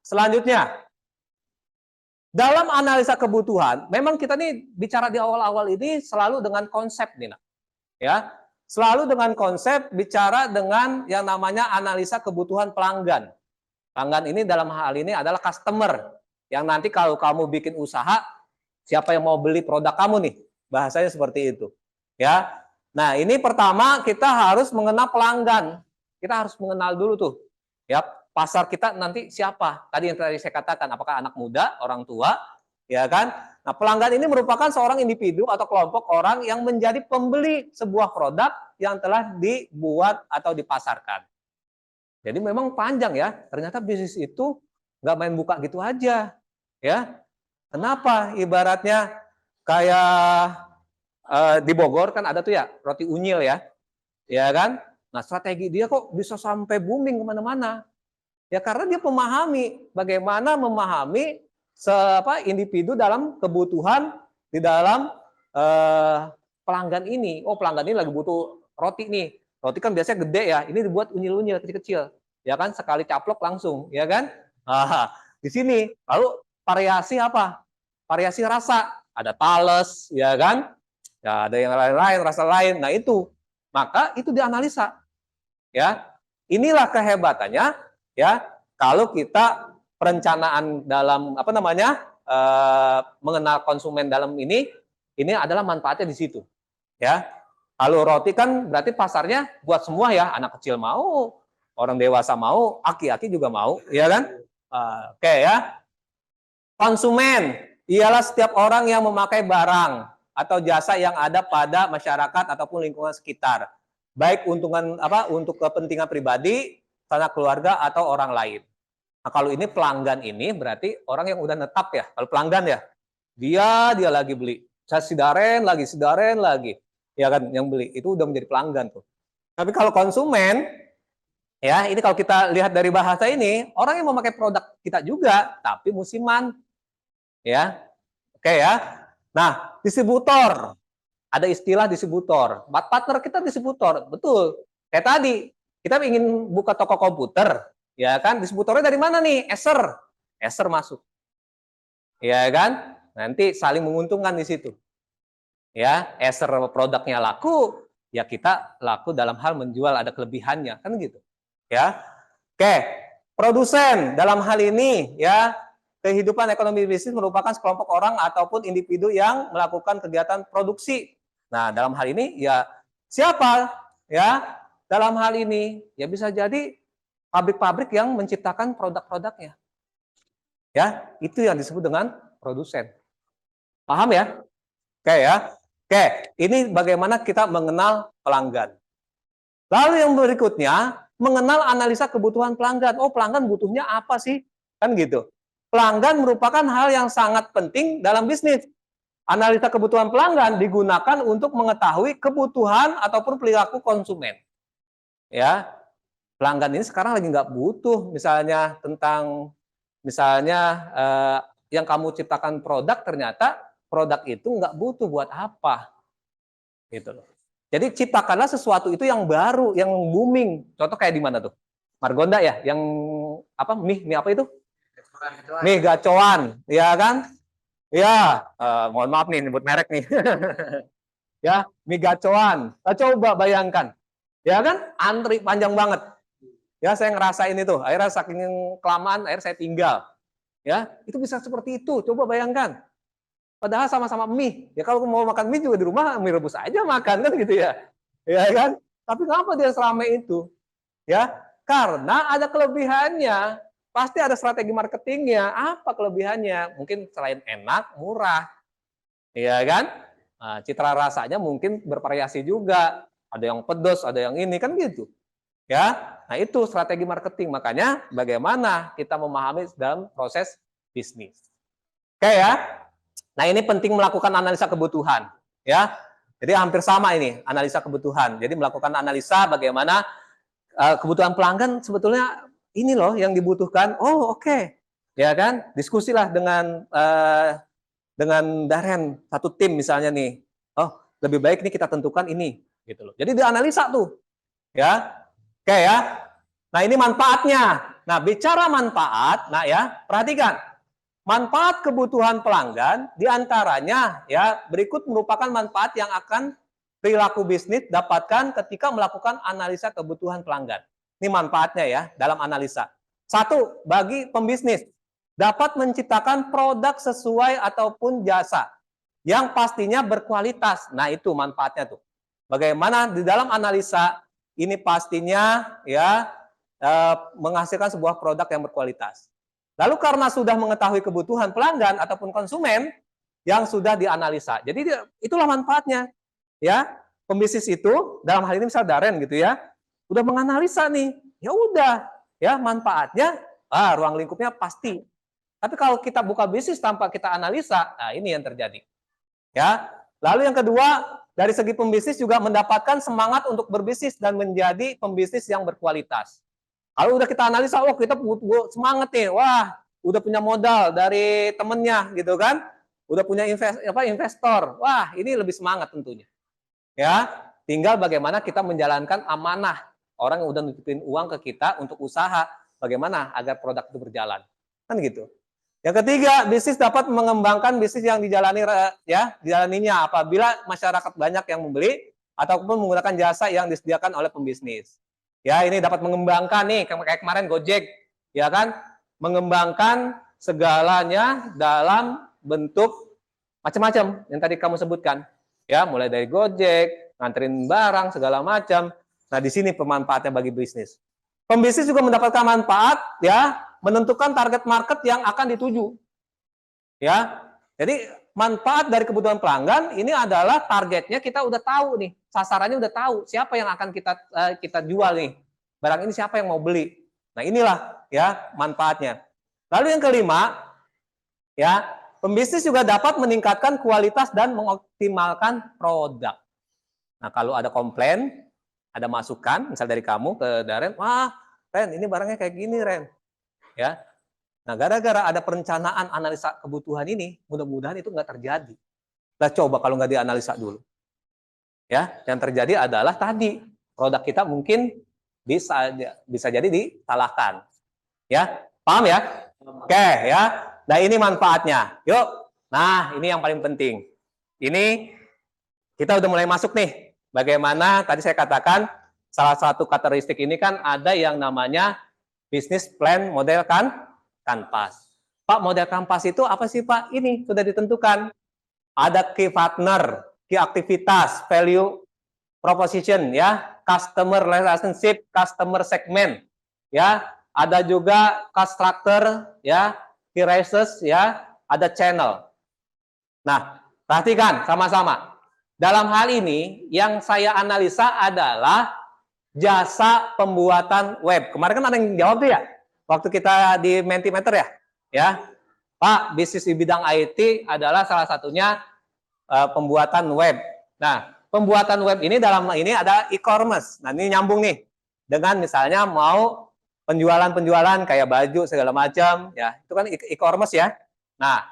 selanjutnya dalam analisa kebutuhan, memang kita nih bicara di awal-awal ini selalu dengan konsep nih, nah. Ya. Selalu dengan konsep bicara dengan yang namanya analisa kebutuhan pelanggan. Pelanggan ini dalam hal ini adalah customer yang nanti kalau kamu bikin usaha, siapa yang mau beli produk kamu nih? Bahasanya seperti itu. Ya. Nah, ini pertama kita harus mengenal pelanggan. Kita harus mengenal dulu tuh. Ya, pasar kita nanti siapa? Tadi yang tadi saya katakan, apakah anak muda, orang tua, ya kan? Nah, pelanggan ini merupakan seorang individu atau kelompok orang yang menjadi pembeli sebuah produk yang telah dibuat atau dipasarkan. Jadi memang panjang ya. Ternyata bisnis itu nggak main buka gitu aja, ya. Kenapa? Ibaratnya kayak di Bogor kan ada tuh ya roti unyil ya kan? Nah strategi dia kok bisa sampai booming kemana-mana? Ya karena dia bagaimana memahami individu dalam kebutuhan di dalam pelanggan ini. Oh pelanggan ini lagi butuh roti nih. Roti kan biasanya gede ya. Ini dibuat unyil-unyil kecil-kecil. Ya kan sekali caplok langsung, ya kan? Nah, di sini lalu variasi apa? Variasi rasa. Ada tales, ya kan? Ya, ada yang lain-lain, rasa lain. Nah, itu. Maka itu dianalisa. Ya. Inilah kehebatannya ya kalau kita perencanaan dalam mengenal konsumen dalam ini adalah manfaatnya di situ. Ya. Kalau roti kan berarti pasarnya buat semua ya, anak kecil mau, orang dewasa mau, aki-aki juga mau, ya kan? Oke ya. Konsumen ialah setiap orang yang memakai barang atau jasa yang ada pada masyarakat ataupun lingkungan sekitar, baik untuk kepentingan pribadi, sanak keluarga atau orang lain. Nah, kalau ini pelanggan ini berarti orang yang udah netap ya. Kalau pelanggan ya, dia lagi beli. Saya sidaren lagi. Ya kan yang beli itu udah menjadi pelanggan tuh. Tapi kalau konsumen ya, ini kalau kita lihat dari bahasa ini, orang yang memakai produk kita juga, tapi musiman. Ya. Oke ya. Nah, distributor. Ada istilah distributor. Partner kita distributor. Betul. Kayak tadi, kita ingin buka toko komputer, ya kan? Distributornya dari mana nih? Acer masuk. Ya kan? Nanti saling menguntungkan di situ. Ya, Acer produknya laku, ya kita laku dalam hal menjual ada kelebihannya, kan gitu. Ya. Oke. Produsen dalam hal ini ya, kehidupan ekonomi bisnis merupakan sekelompok orang ataupun individu yang melakukan kegiatan produksi. Nah, dalam hal ini ya siapa ya? Dalam hal ini ya bisa jadi pabrik-pabrik yang menciptakan produk-produknya. Ya, itu yang disebut dengan produsen. Paham ya? Oke ya. Oke, ini bagaimana kita mengenal pelanggan. Lalu yang berikutnya, mengenal analisa kebutuhan pelanggan. Oh, pelanggan butuhnya apa sih? Kan gitu. Pelanggan merupakan hal yang sangat penting dalam bisnis. Analisa kebutuhan pelanggan digunakan untuk mengetahui kebutuhan ataupun perilaku konsumen. Ya, pelanggan ini sekarang lagi nggak butuh misalnya tentang yang kamu ciptakan produk, ternyata produk itu nggak butuh buat apa gitu loh. Jadi ciptakanlah sesuatu itu yang baru, yang booming. Contoh kayak di mana tuh? Margonda ya, yang apa mie apa itu? Mie gacoan, ya kan? Ya, mohon maaf nih nyebut merek nih. Ya, mie gacoan. Nah, coba bayangkan, ya kan? Antri panjang banget. Ya, saya ngerasain itu. Akhirnya saking kelamaan, akhirnya saya tinggal. Ya, itu bisa seperti itu. Coba bayangkan. Padahal sama-sama mie. Ya kalau mau makan mie juga di rumah mie rebus aja makan kan gitu ya. Ya kan? Tapi kenapa dia seramai itu? Ya, karena ada kelebihannya. Pasti ada strategi marketingnya. Apa kelebihannya? Mungkin selain enak, murah. Ya kan? Nah, citra rasanya mungkin bervariasi juga. Ada yang pedas, ada yang ini kan gitu. Ya, nah itu strategi marketing. Makanya bagaimana kita memahami dalam proses bisnis. Oke ya. Nah ini penting melakukan analisa kebutuhan. Ya, jadi hampir sama ini analisa kebutuhan. Jadi melakukan analisa bagaimana kebutuhan pelanggan sebetulnya ini loh yang dibutuhkan. Oh oke. Ya kan. Diskusilah dengan Daren satu tim misalnya nih. Oh lebih baik nih kita tentukan ini gitu loh. Jadi dianalisa tuh. Ya. Oke ya. Nah, ini manfaatnya. Nah, bicara manfaat, nah ya, perhatikan. Manfaat kebutuhan pelanggan diantaranya ya berikut merupakan manfaat yang akan perilaku bisnis dapatkan ketika melakukan analisa kebutuhan pelanggan. Ini manfaatnya ya dalam analisa. Satu, bagi pembisnis dapat menciptakan produk sesuai ataupun jasa yang pastinya berkualitas. Nah, itu manfaatnya tuh. Bagaimana di dalam analisa ini pastinya ya menghasilkan sebuah produk yang berkualitas. Lalu karena sudah mengetahui kebutuhan pelanggan ataupun konsumen yang sudah dianalisa. Jadi itulah manfaatnya. Ya, pembisnis itu dalam hal ini misal Daren gitu ya, udah menganalisa nih. Ya udah, ya manfaatnya ruang lingkupnya pasti. Tapi kalau kita buka bisnis tanpa kita analisa, nah ini yang terjadi. Ya. Lalu yang kedua, dari segi pembisnis juga mendapatkan semangat untuk berbisnis dan menjadi pembisnis yang berkualitas. Kalau udah kita analisa, oh kita semangat nih, wah udah punya modal dari temennya gitu kan, udah punya investor, wah ini lebih semangat tentunya. Ya, tinggal bagaimana kita menjalankan amanah orang yang udah nutupin uang ke kita untuk usaha, bagaimana agar produk itu berjalan, kan gitu. Yang ketiga, bisnis dapat mengembangkan bisnis yang dijalaninya apabila masyarakat banyak yang membeli ataupun menggunakan jasa yang disediakan oleh pembisnis. Ya, ini dapat mengembangkan nih kayak kemarin Gojek, ya kan? Mengembangkan segalanya dalam bentuk macam-macam yang tadi kamu sebutkan. Ya, mulai dari Gojek, nganterin barang segala macam. Nah, di sini pemanfaatnya bagi bisnis. Pembisnis juga mendapatkan manfaat ya, menentukan target market yang akan dituju. Ya. Jadi manfaat dari kebutuhan pelanggan ini adalah targetnya kita udah tahu nih, sasarannya udah tahu siapa yang akan kita jual nih. Barang ini siapa yang mau beli. Nah, inilah ya manfaatnya. Lalu yang kelima, ya, pembisnis juga dapat meningkatkan kualitas dan mengoptimalkan produk. Nah, kalau ada komplain, ada masukan, misal dari kamu ke Daren, wah, Ren, ini barangnya kayak gini, Ren. Ya. Nah, gara-gara ada perencanaan analisa kebutuhan ini, mudah-mudahan itu nggak terjadi. Nah, coba kalau nggak dianalisa dulu. Ya, yang terjadi adalah tadi produk kita mungkin bisa jadi disalahkan. Ya, paham ya? Oke, ya. Nah, ini manfaatnya. Yuk. Nah, ini yang paling penting. Ini kita udah mulai masuk nih. Bagaimana tadi saya katakan salah satu karakteristik ini kan ada yang namanya Bisnis plan model kanvas. Pak, model kanvas itu apa sih Pak? Ini sudah ditentukan. Ada key partner, key aktivitas, value proposition, ya, customer relationship, customer segment, ya, ada juga cost structure, ya, key resources, ya, ada channel. Nah, perhatikan sama-sama. Dalam hal ini yang saya analisa adalah jasa pembuatan web. Kemarin kan ada yang jawab tuh ya, waktu kita di Mentimeter ya, ya, Pak, bisnis di bidang IT adalah salah satunya pembuatan web. Nah, pembuatan web ini dalam ini ada e-commerce. Nah, ini nyambung nih dengan misalnya mau penjualan-penjualan kayak baju segala macam, ya. Itu kan e-commerce ya. Nah,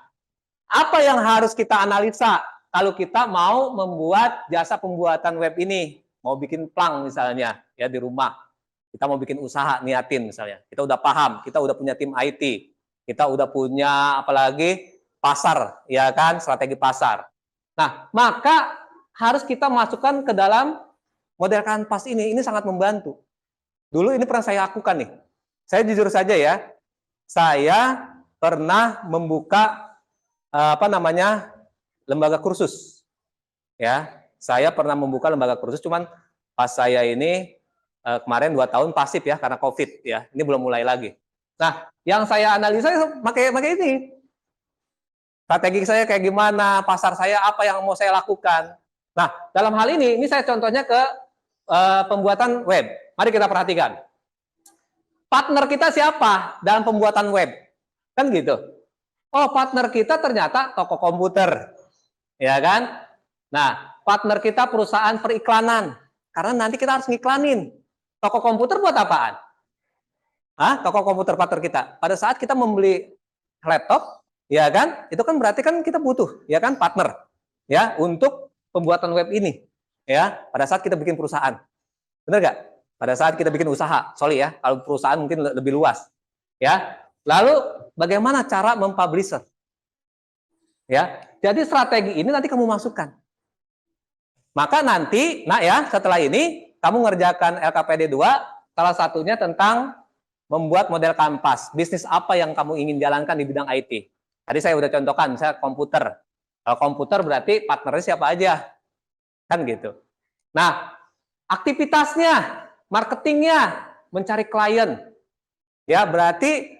apa yang harus kita analisa kalau kita mau membuat jasa pembuatan web ini? Mau bikin plang misalnya ya di rumah. Kita mau bikin usaha, niatin misalnya. Kita udah paham, kita udah punya tim IT. Kita udah punya apalagi pasar, ya kan, strategi pasar. Nah, maka harus kita masukkan ke dalam model kanvas ini sangat membantu. Dulu ini pernah saya lakukan nih. Saya jujur saja ya, saya pernah membuka lembaga kursus. Ya, saya pernah membuka lembaga kursus, cuman pas saya ini kemarin 2 tahun pasif ya karena COVID ya. Ini belum mulai lagi. Nah, yang saya analisa pakai ini. Strategi saya kayak gimana, pasar saya apa yang mau saya lakukan. Nah, dalam hal ini saya contohnya ke pembuatan web. Mari kita perhatikan. Partner kita siapa dalam pembuatan web? Kan gitu. Oh, partner kita ternyata toko komputer. Ya kan? Nah, partner kita perusahaan periklanan. Karena nanti kita harus ngiklanin. Toko komputer buat apaan? Toko komputer partner kita. Pada saat kita membeli laptop, ya kan? Itu kan berarti kan kita butuh, ya kan, partner, ya, untuk pembuatan web ini, ya. Pada saat kita bikin perusahaan, benar nggak? Pada saat kita bikin usaha, sorry ya, kalau perusahaan mungkin lebih luas, ya. Lalu bagaimana cara mempublisher, ya? Jadi strategi ini nanti kamu masukkan. Maka nanti, nah ya, setelah ini kamu ngerjakan LKPD 2, salah satunya tentang membuat model kanvas. Bisnis apa yang kamu ingin jalankan di bidang IT? Tadi saya udah contohkan, misalnya komputer. Kalau komputer berarti partnernya siapa aja. Kan gitu. Nah, aktivitasnya, marketingnya, mencari klien. Ya, berarti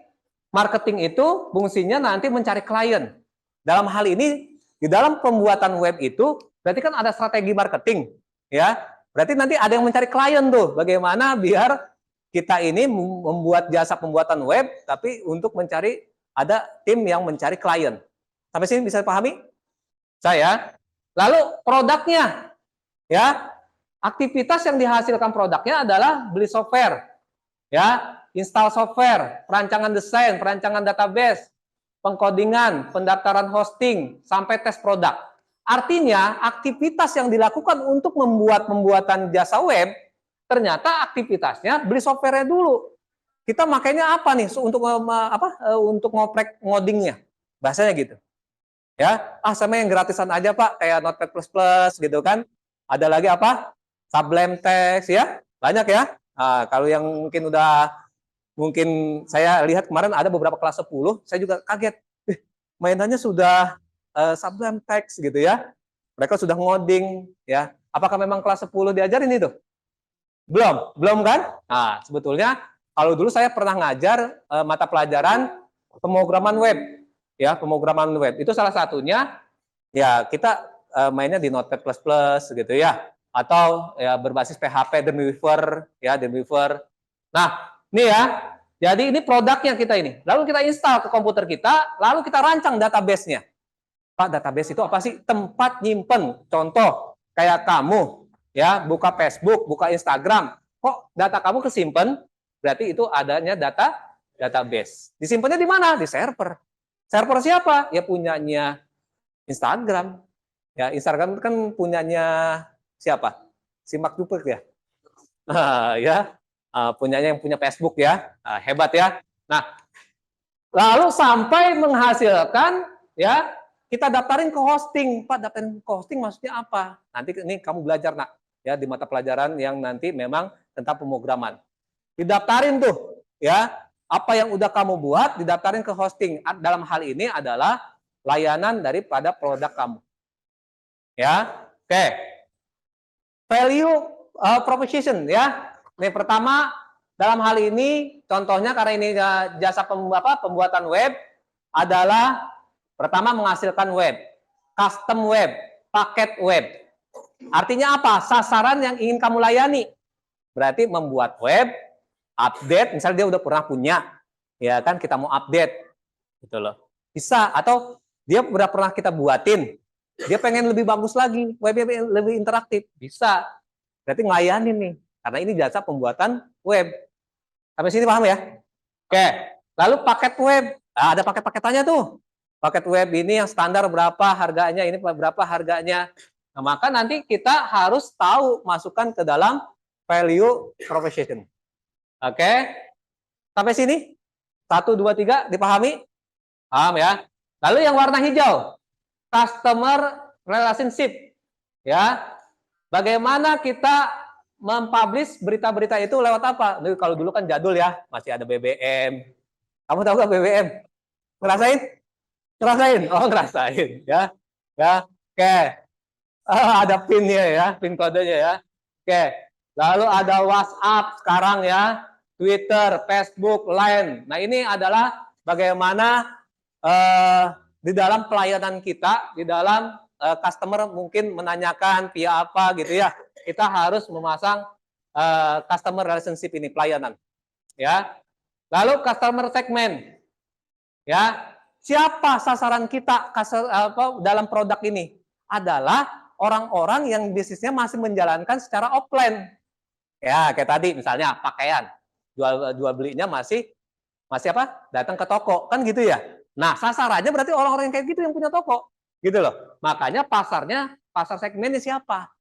marketing itu fungsinya nanti mencari klien. Dalam hal ini, di dalam pembuatan web itu, berarti kan ada strategi marketing. Ya, berarti nanti ada yang mencari klien tuh. Bagaimana biar kita ini membuat jasa pembuatan web, tapi untuk mencari, ada tim yang mencari klien. Sampai sini bisa dipahami? Saya. Lalu produknya, ya, aktivitas yang dihasilkan produknya adalah beli software, ya, install software, perancangan desain, perancangan database, pengkodingan, pendaftaran hosting, sampai tes produk. Artinya aktivitas yang dilakukan untuk membuat pembuatan jasa web, ternyata aktivitasnya beli software-nya dulu. Kita makainya apa nih untuk ngoprek ngodingnya, bahasanya gitu. Ya, sama yang gratisan aja Pak, kayak Notepad++ gitu kan. Ada lagi apa? Sublime Text ya, banyak ya. Nah, kalau yang mungkin saya lihat kemarin ada beberapa kelas 10, saya juga kaget. Mainannya sudah Sublime Text gitu ya. Mereka sudah ngoding ya. Apakah memang kelas 10 diajarin itu? Belum kan? Nah, sebetulnya kalau dulu saya pernah ngajar mata pelajaran pemrograman web. Ya, pemrograman web. Itu salah satunya ya kita mainnya di Notepad++ gitu ya. Atau ya berbasis PHP Dreamweaver ya, Dreamweaver. Nah, ini ya. Jadi ini produknya kita ini. Lalu kita install ke komputer kita, lalu kita rancang database-nya. Pak, database itu apa sih? Tempat nyimpen. Contoh, kayak kamu ya, buka Facebook, buka Instagram. Kok data kamu kesimpan? Berarti itu adanya database. Disimpannya di mana? Di server. Server siapa? Ya punyanya Instagram. Ya, Instagram kan punyanya siapa? Si Mark Zuckerberg ya. Ya, punyanya yang punya Facebook ya. Hebat ya. Nah, lalu sampai menghasilkan ya, kita daftarin ke hosting. Pak, daftarin ke hosting maksudnya apa? Nanti ini kamu belajar nak ya di mata pelajaran yang nanti memang tentang pemrograman. Didaftarin tuh ya, Apa yang udah kamu buat didaftarin ke hosting. Dalam hal ini adalah layanan daripada produk kamu. Ya, oke. Value proposition ya. Ini pertama dalam hal ini contohnya karena ini jasa pembuatan web adalah pertama menghasilkan web, custom web, paket web. Artinya apa? Sasaran yang ingin kamu layani. Berarti membuat web, update, misalnya dia udah pernah punya, ya kan kita mau update, gitu loh. Bisa, atau dia udah pernah kita buatin, dia pengen lebih bagus lagi, webnya lebih interaktif, bisa. Berarti ngelayanin nih, karena ini jasa pembuatan web. Sampai sini paham ya? Oke, lalu paket web, nah, ada paket-paketannya tuh. Paket web ini yang standar berapa harganya, ini berapa harganya. Nah, maka nanti kita harus tahu masukkan ke dalam value proposition. Oke, sampai sini 1, 2, 3 dipahami? Paham ya? Lalu yang warna hijau, customer relationship, ya. Bagaimana kita mempublish berita-berita itu lewat apa? Nih, kalau dulu kan jadul ya, masih ada BBM. Kamu tahu nggak BBM? Ngerasain? Ngerasain? Oh, ngerasain ya. Ya, oke. Ada PIN-nya ya, PIN kodenya ya. Oke. Lalu ada WhatsApp sekarang ya, Twitter, Facebook, Line. Nah, ini adalah bagaimana di dalam pelayanan kita, di dalam customer mungkin menanyakan via apa gitu ya, kita harus memasang customer relationship ini, pelayanan. Ya. Lalu customer segment. Ya. Siapa sasaran kita dalam produk ini? Adalah orang-orang yang bisnisnya masih menjalankan secara offline. Ya, kayak tadi misalnya pakaian. Jual belinya masih apa? Datang ke toko, kan gitu ya. Nah, sasarannya berarti orang-orang yang kayak gitu yang punya toko. Gitu loh. Makanya pasar segmennya siapa?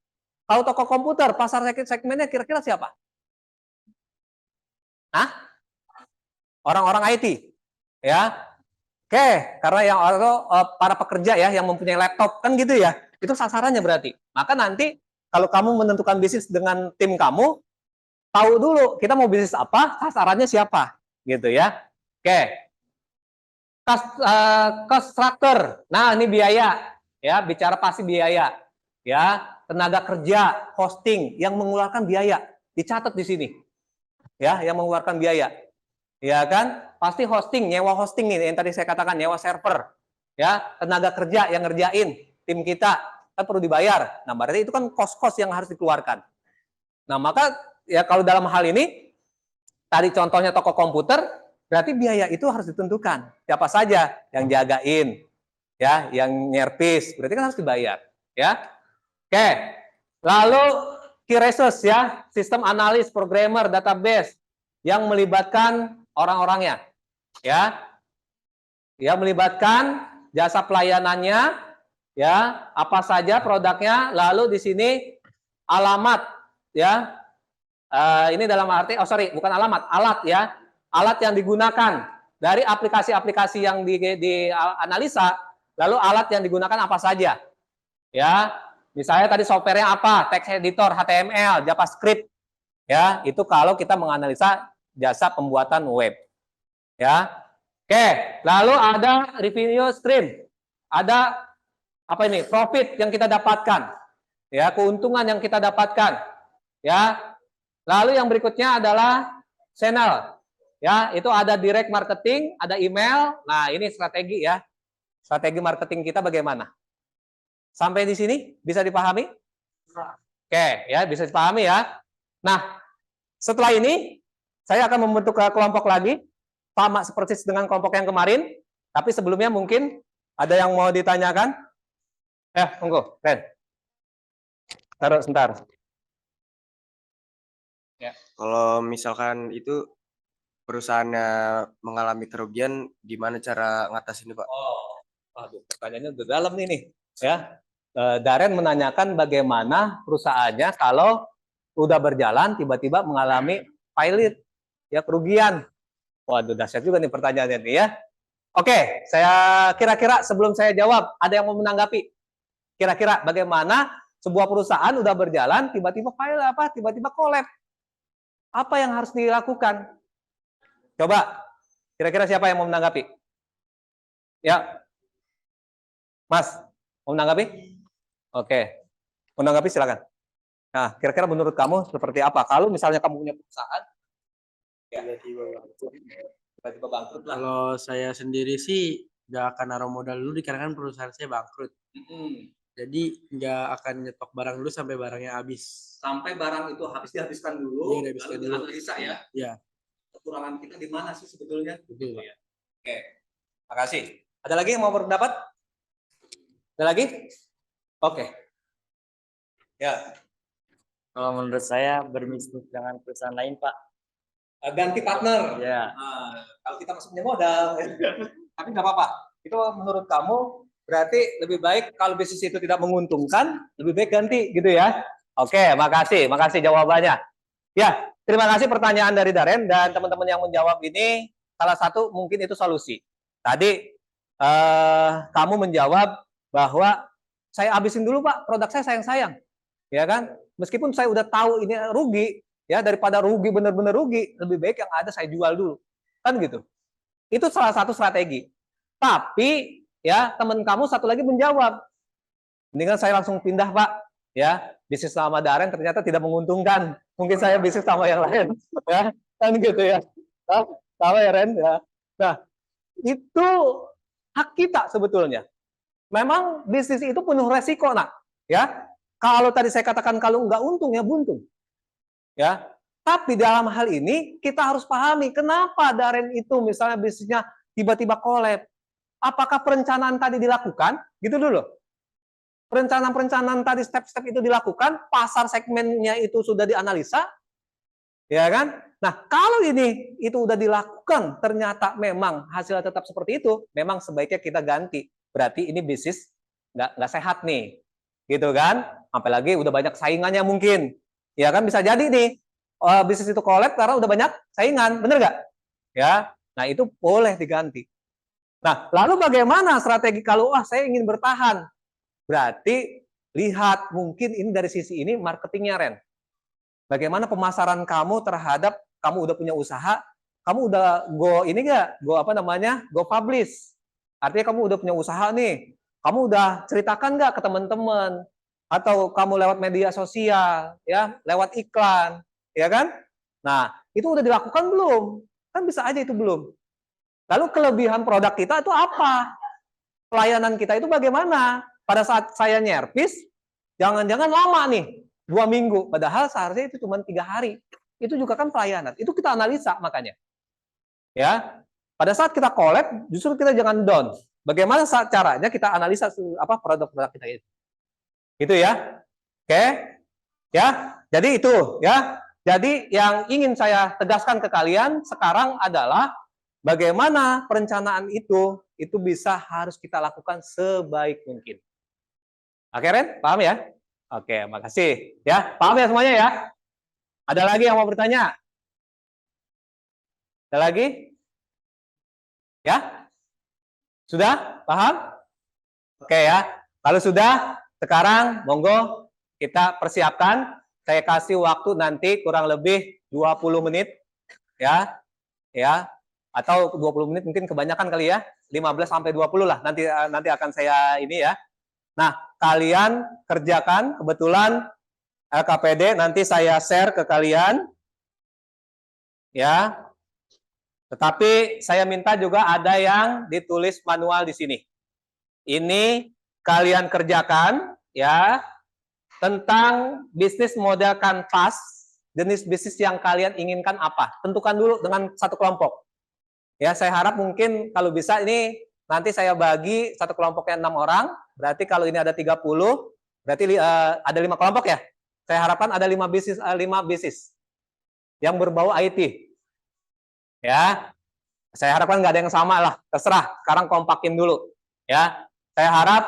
Kalau toko komputer, pasar segmennya kira-kira siapa? Hah? Orang-orang IT. Ya. Oke, karena yang para pekerja ya yang mempunyai laptop kan gitu ya. Itu sasarannya berarti. Maka nanti kalau kamu menentukan bisnis dengan tim kamu, tahu dulu kita mau bisnis apa, sasarannya siapa, gitu ya. Oke. Cost structure. Nah, ini biaya ya, bicara pasti biaya. Ya, tenaga kerja, hosting yang mengeluarkan biaya, dicatat di sini. Ya, yang mengeluarkan biaya. Ya kan? Pasti hosting, nyewa hosting nih yang tadi saya katakan, nyewa server. Ya, tenaga kerja yang ngerjain tim kita kan perlu dibayar. Nah, berarti itu kan cost-cost yang harus dikeluarkan. Nah, maka ya kalau dalam hal ini tadi contohnya toko komputer, berarti biaya itu harus ditentukan. Siapa saja yang jagain, ya, yang nyervis, berarti kan harus dibayar, ya. Oke. Lalu key resource ya, sistem analis, programmer, database yang melibatkan orang-orangnya, ya. Yang melibatkan jasa pelayanannya, ya, apa saja produknya, lalu di sini alamat, ya. Ini dalam arti, bukan alamat, alat ya. Alat yang digunakan dari aplikasi-aplikasi yang dianalisa, lalu alat yang digunakan apa saja. Ya, misalnya tadi softwarenya apa, text editor, HTML, JavaScript. Ya, itu kalau kita menganalisa jasa pembuatan web. Ya. Oke, lalu ada revenue stream. Ada apa ini? Profit yang kita dapatkan. Ya, keuntungan yang kita dapatkan. Ya. Lalu yang berikutnya adalah channel. Ya, itu ada direct marketing, ada email. Nah, ini strategi ya. Strategi marketing kita bagaimana? Sampai di sini bisa dipahami? Oke, ya, bisa dipahami ya. Nah, setelah ini saya akan membentuk kelompok lagi sama seperti dengan kelompok yang kemarin, tapi sebelumnya mungkin ada yang mau ditanyakan? Tunggu, Ren. Taruh sebentar. Ya. Kalau misalkan itu perusahaannya mengalami kerugian, gimana cara ngatasin Pak? Oh, aduh, pertanyaannya udah dalam nih, ya. Daren menanyakan bagaimana perusahaannya kalau udah berjalan tiba-tiba mengalami pilot, ya, kerugian. Waduh, dahsyat juga nih pertanyaannya nih ya. Oke, saya kira-kira sebelum saya jawab, ada yang mau menanggapi? Kira-kira bagaimana sebuah perusahaan udah berjalan tiba-tiba tiba-tiba collab? Apa yang harus dilakukan? Coba Kira-kira siapa yang mau menanggapi? Ya, Mas, mau menanggapi? Oke, menanggapi silakan. Nah, kira-kira menurut kamu seperti apa? Kalau misalnya kamu punya perusahaan, tiba-tiba bangkrut lah. Kalau saya sendiri sih nggak akan naruh modal dulu dikarenakan perusahaan saya bangkrut. Jadi nggak akan nyetok barang dulu sampai barangnya habis. Sampai barang itu habis dihabiskan dulu, Iya, dihabiskan lalu dulu. dianalisa ya. Ya, Kekurangan kita di mana sih sebetulnya? betul. Ya. Oke, makasih. Ada lagi yang mau berpendapat? Ada lagi? Oke. Ya, Kalau menurut saya berbisnis dengan perusahaan lain, Pak. ganti partner. Ya. Nah, kalau kita masih punya modal, tapi nggak apa-apa. Itu menurut kamu berarti lebih baik kalau bisnis itu tidak menguntungkan, lebih baik ganti gitu ya. Oke, makasih jawabannya. Ya, terima kasih pertanyaan dari Daren dan teman-teman yang menjawab ini. Salah satu mungkin itu solusi. Tadi kamu menjawab bahwa saya habisin dulu Pak, produk saya sayang-sayang, ya kan? Meskipun saya udah tahu ini rugi, ya daripada rugi benar-benar rugi, lebih baik yang ada saya jual dulu, kan gitu. Itu salah satu strategi. Tapi ya teman kamu satu lagi menjawab, mendingan saya langsung pindah Pak, ya bisnis sama Daren ternyata tidak menguntungkan, mungkin saya bisnis sama yang lain, ya kan gitu ya. Nah, sama ya Ren ya. Nah itu hak kita sebetulnya. Memang bisnis itu penuh resiko nak, ya. Kalau tadi saya katakan kalau nggak untung ya buntung, ya. Tapi dalam hal ini kita harus pahami kenapa Daren itu misalnya bisnisnya tiba-tiba collab. Apakah perencanaan tadi dilakukan? Gitu dulu. Perencanaan tadi step-step itu dilakukan, pasar segmennya itu sudah dianalisa, ya kan? Nah, kalau ini itu udah dilakukan, ternyata memang hasilnya tetap seperti itu, memang sebaiknya kita ganti. Berarti ini bisnis nggak sehat nih, gitu kan? Apalagi udah banyak saingannya mungkin, ya kan bisa jadi nih bisnis itu collab karena udah banyak saingan, bener nggak? Ya, nah itu boleh diganti. Nah, lalu bagaimana strategi kalau saya ingin bertahan? Berarti lihat mungkin ini dari sisi ini marketingnya Ren. Bagaimana pemasaran kamu terhadap kamu udah punya usaha, kamu udah go ini nggak? Go publish. Artinya kamu udah punya usaha nih. Kamu udah ceritakan nggak ke teman-teman? Atau kamu lewat media sosial, ya, lewat iklan, ya kan? Nah, itu udah dilakukan belum? Kan bisa aja itu belum. Lalu kelebihan produk kita itu apa? Pelayanan kita itu bagaimana? Pada saat saya nyervis, jangan-jangan lama nih, 2 minggu. Padahal seharusnya itu cuma 3 hari. Itu juga kan pelayanan. Itu kita analisa makanya. Ya, pada saat kita collab, justru kita jangan down. Bagaimana caranya kita analisa produk-produk kita itu? Gitu ya. Oke. Ya. Jadi itu ya. Jadi yang ingin saya tegaskan ke kalian sekarang adalah bagaimana perencanaan itu bisa harus kita lakukan sebaik mungkin. Oke, Ren? Paham ya? Oke, makasih. Ya, paham ya semuanya ya? Ada lagi yang mau bertanya? Ada lagi? Ya? Sudah? Paham? Oke ya. Kalau sudah, sekarang monggo kita persiapkan. Saya kasih waktu nanti kurang lebih 20 menit ya. Ya. Atau 20 menit mungkin kebanyakan kali ya. 15 sampai 20 lah. Nanti akan saya ini ya. Nah, kalian kerjakan kebetulan LKPD nanti saya share ke kalian. Ya. Tetapi saya minta juga ada yang ditulis manual di sini. Ini kalian kerjakan ya tentang bisnis model kanvas, jenis bisnis yang kalian inginkan apa? Tentukan dulu dengan satu kelompok. Ya, saya harap mungkin kalau bisa ini nanti saya bagi satu kelompoknya 6 orang, berarti kalau ini ada 30, berarti ada 5 kelompok ya. Saya harapkan ada 5 bisnis yang berbau IT. Ya. Saya harapkan nggak ada yang sama lah, terserah. Sekarang kompakin dulu. Ya. Saya harap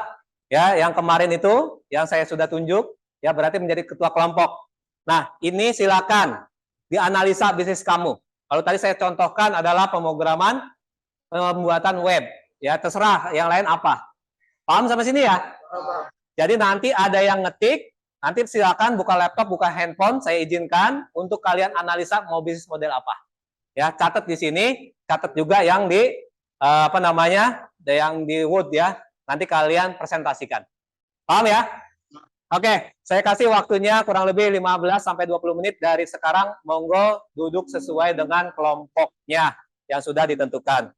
ya yang kemarin itu yang saya sudah tunjuk ya berarti menjadi ketua kelompok. Nah, ini silakan dianalisa bisnis kamu. Kalau tadi saya contohkan adalah pemrograman pembuatan web. Ya, terserah yang lain apa. Paham sampai sini ya? Jadi nanti ada yang ngetik, nanti silakan buka laptop, buka handphone, saya izinkan untuk kalian analisa mau bisnis model apa. Ya, catat di sini, catat juga yang di apa namanya? Yang di Word ya. Nanti kalian presentasikan. Paham ya? Oke, saya kasih waktunya kurang lebih 15 sampai 20 menit dari sekarang. Monggo duduk sesuai dengan kelompoknya yang sudah ditentukan.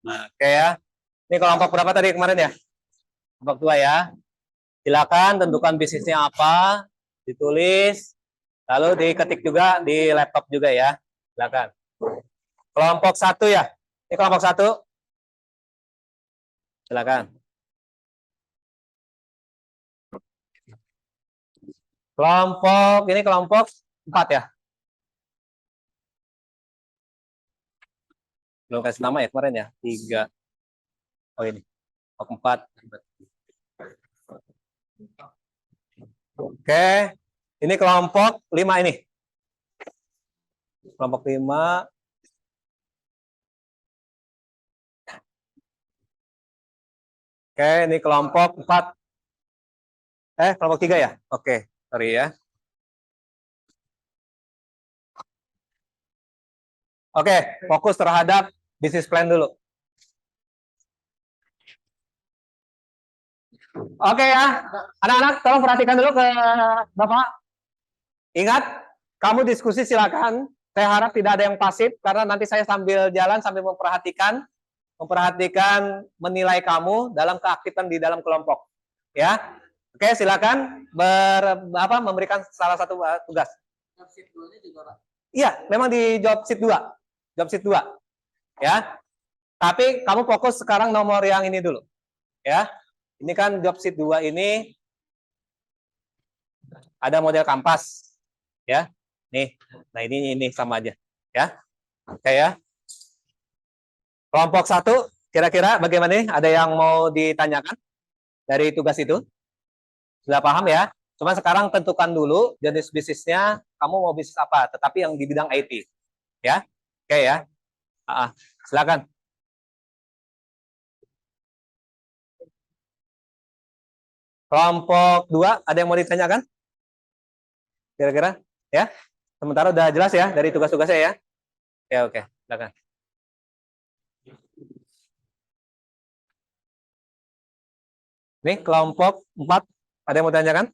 Nah, oke ya. Ini kelompok berapa tadi kemarin ya? Kelompok 2 ya. Silakan tentukan bisnisnya apa, ditulis, lalu diketik juga di laptop juga ya. Silakan. Kelompok 1 ya. Ini kelompok 1. Silakan. Kelompok ini kelompok 4 ya. Belum kasih nama ya kemarin ya. 3. Oh ini. Kelompok 4. Oke. Ini kelompok 5 ini. Kelompok 5. Oke, ini kelompok 4. Kelompok 3 ya? Oke, sorry ya. Oke, fokus terhadap bisnis plan dulu. Oke ya, anak-anak tolong perhatikan dulu ke Bapak. Ingat, kamu diskusi silakan. Saya harap tidak ada yang pasif karena nanti saya sambil jalan sambil memperhatikan menilai kamu dalam keaktifan di dalam kelompok. Ya. Oke, silakan memberikan salah satu tugas. Iya, memang di job sheet 2. Job sheet 2. Ya. Tapi kamu fokus sekarang nomor yang ini dulu. Ya. Ini kan job sheet 2 ini ada model kampas. Ya. Nih. Nah, ini sama aja. Ya. Oke ya. Kelompok 1 kira-kira bagaimana nih? Ada yang mau ditanyakan dari tugas itu? Sudah paham ya? Cuma sekarang tentukan dulu jenis bisnisnya, kamu mau bisnis apa, tetapi yang di bidang IT. Ya. Oke ya. Silakan. Kelompok 2, ada yang mau ditanyakan? Kira-kira? Ya? Sementara udah jelas ya dari tugas-tugasnya ya? Oke. Silakan. Nih, kelompok 4, ada yang mau ditanyakan?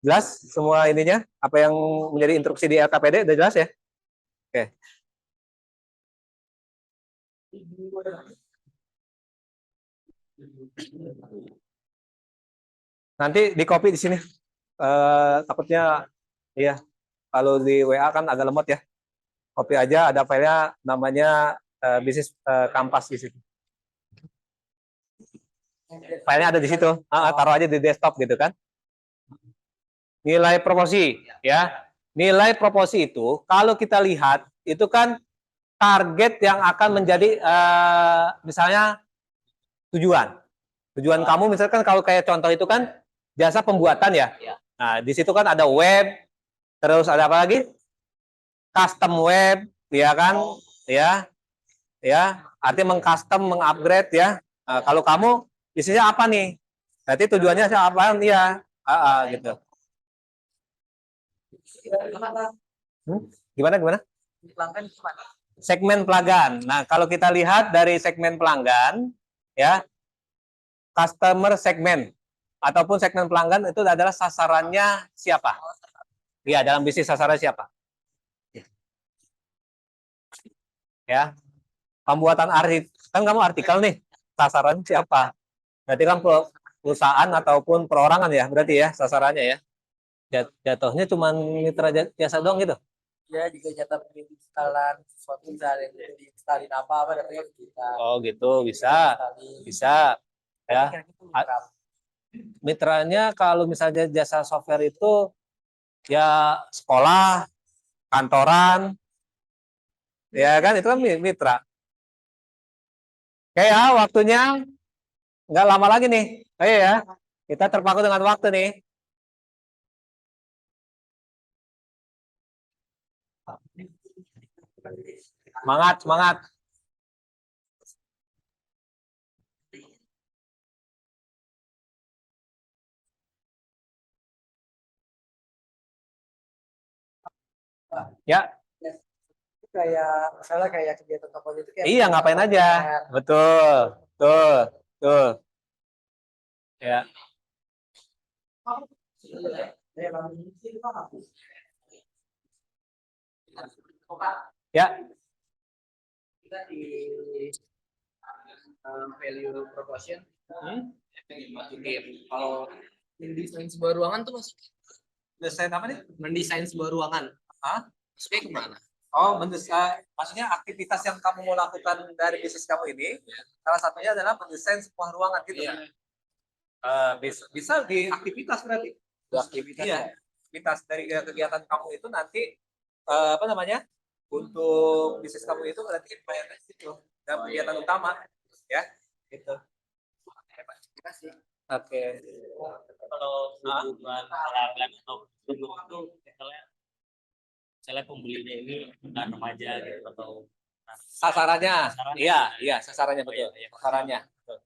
Jelas semua ininya? Apa yang menjadi instruksi di LKPD? Udah jelas ya? Oke. Nanti di copy di sini. Takutnya iya kalau di WA kan agak lemot ya. Copy aja, ada filenya namanya bisnis kampas di situ. Filenya ada di situ. Taruh aja di desktop gitu kan. Nilai proporsi ya. Nilai proporsi itu kalau kita lihat itu kan target yang akan menjadi misalnya tujuan. Tujuan kamu misalkan kalau kayak contoh itu kan jasa pembuatan ya. Nah, di situ kan ada web, terus ada apa lagi? Custom web, ya kan? Ya, artinya mengcustom, mengupgrade ya. Nah, kalau kamu isinya apa nih? Berarti tujuannya apa? Iya, gitu. Gimana? Segmen pelanggan. Nah, kalau kita lihat dari segmen pelanggan, ya, customer segmen ataupun segmen pelanggan itu adalah sasarannya siapa? Iya, dalam bisnis sasarannya siapa? Ya, pembuatan artikel, kan kamu artikel nih, sasaran siapa? Berarti kan perusahaan ataupun perorangan ya, berarti ya sasarannya ya. Jatuhnya cuma mitra jasa doang gitu. Ya juga jatah penginstalan sesuatu misalnya diinstalin apa datanya ke kita. Oh gitu, bisa ya. Mitranya kalau misalnya jasa software itu ya sekolah, kantoran, ya kan itu kan mitra. Oke ya, waktunya nggak lama lagi nih. Ayo ya, kita terpaku dengan waktu nih. Semangat. Ya, kayak misalnya kayak kegiatan toko itu kayak Iya, ngapain aja. pamer. Betul, betul, betul. Ya, ya, Kita di value proportion masukin kalau mendesain sebuah ruangan tuh masuk desain apa nih? mendesain sebuah ruangan Hah? masuknya kemana? Oh, maksudnya aktivitas yang kamu mau lakukan dari bisnis kamu ini, salah satunya adalah mendesain sebuah ruangan gitu. Iya. Bisa di aktivitas berarti. Aktivitas Iya, ya. aktivitas dari kegiatan kamu itu nanti apa namanya? Untuk bisnis kamu itu berarti bayarnya itu dan kegiatan utama, ya, gitu. Oke. Kalau hubungan pelanggan atau penduduk itu misalnya pembelinya ini bukan remaja gitu atau Sasarannya, Sasarannya. iya, sasarannya betul, iya. sasarannya. Betul.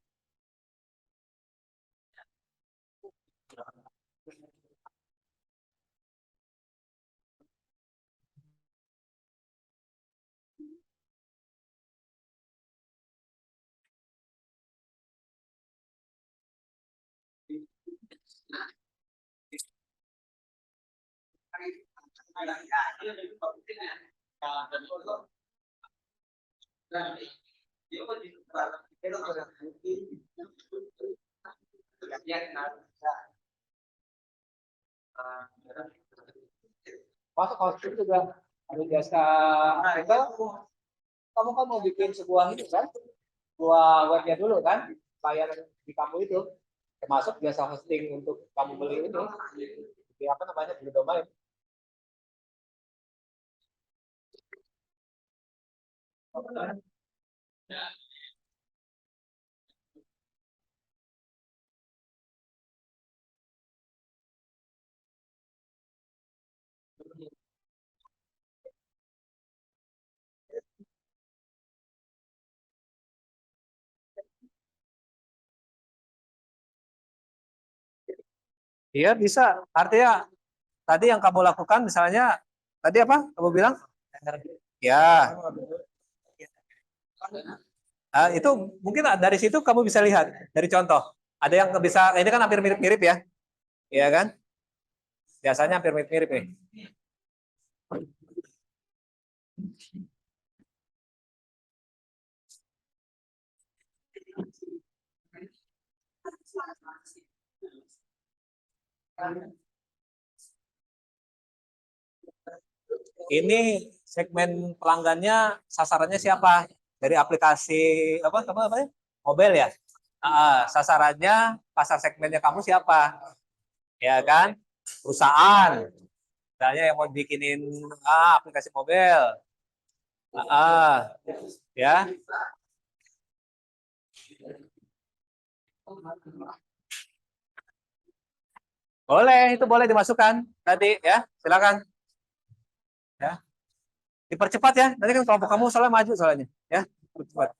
Masuk kostum juga ada jasa itu kamu kan mau bikin sebuah ini kan sebuah webnya dulu kan bayar di kamu itu termasuk jasa hosting untuk kamu beli ini di apa namanya beli domain. Iya, bisa. Artinya tadi yang kamu lakukan misalnya tadi apa? Kamu bilang? Ya. Itu mungkin dari situ kamu bisa lihat dari contoh. Ada yang bisa ini kan hampir mirip-mirip ya. Iya kan? Biasanya hampir mirip-mirip nih. Ini segmen pelanggannya sasarannya siapa? Dari aplikasi apa ya? Mobile ya? Sasarannya pasar segmennya kamu siapa? Ya kan? Perusahaan. Misalnya yang mau bikinin aplikasi mobile. Ya. Boleh, itu boleh dimasukkan tadi ya. Silakan. Ya. Dipercepat ya. Nanti kan kelompok kamu soalnya maju soalnya, ya. Cepat.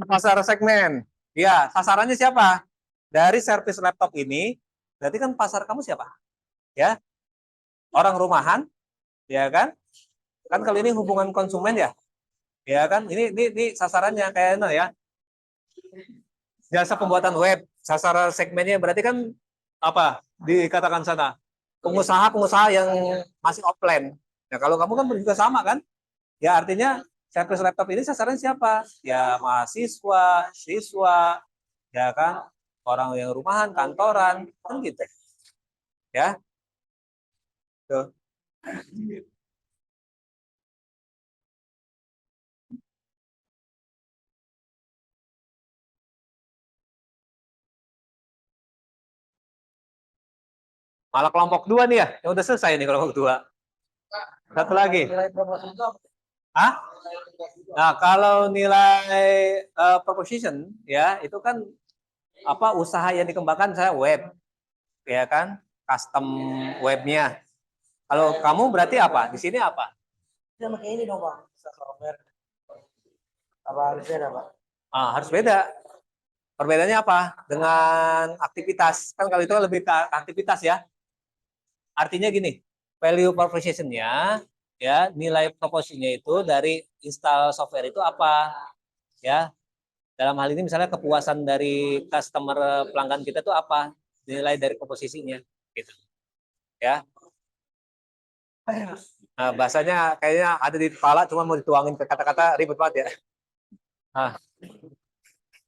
Pasar segmen. Ya, sasarannya siapa? Dari servis laptop ini, berarti kan pasar kamu siapa? Ya, orang rumahan, ya kan? Kan kalau ini hubungan konsumen ya, ya kan? Ini sasarannya kayak ya. Jasa pembuatan web, sasaran segmennya berarti kan apa? Dikatakan sana pengusaha-pengusaha yang masih offline. Nah, kalau kamu kan juga sama kan? Ya artinya servis laptop ini sasaran siapa? Ya mahasiswa, siswa, ya kan? Orang yang rumahan, kantoran, kan gitu. Ya. Tuh. Malah kelompok 2 nih ya, yang udah selesai nih kelompok 2. Satu lagi. Hah? Nah, kalau nilai proposition ya, itu kan apa usaha yang dikembangkan saya web. Ya kan? Custom webnya. Kalau kamu berarti apa? Di sini apa? Sama kayak ini dong Pak, software. Apa harus beda Pak? Harus beda. Perbedaannya apa? Dengan aktivitas. Kan kalau itu lebih ke aktivitas ya. Artinya gini, value proposition-nya ya, nilai propositionnya itu dari install software itu apa? Ya. Dalam hal ini misalnya kepuasan dari customer pelanggan kita itu apa? Nilai dari proposisinya gitu. Ya. Nah, bahasanya kayaknya ada di kepala cuma mau dituangin ke kata-kata ribet banget ya.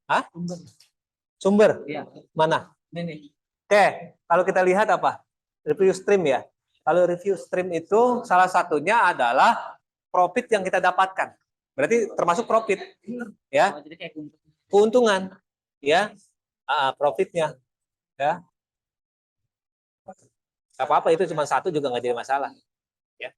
Hah? Sumber? Iya. Mana? Ini. Oke, kalau kita lihat apa? Review stream ya. Kalau review stream itu salah satunya adalah profit yang kita dapatkan. Berarti termasuk profit, ya. Oh, jadi kayak Keuntungan, ya. Profitnya, ya. Gak apa-apa itu cuma satu juga nggak jadi masalah. Ya.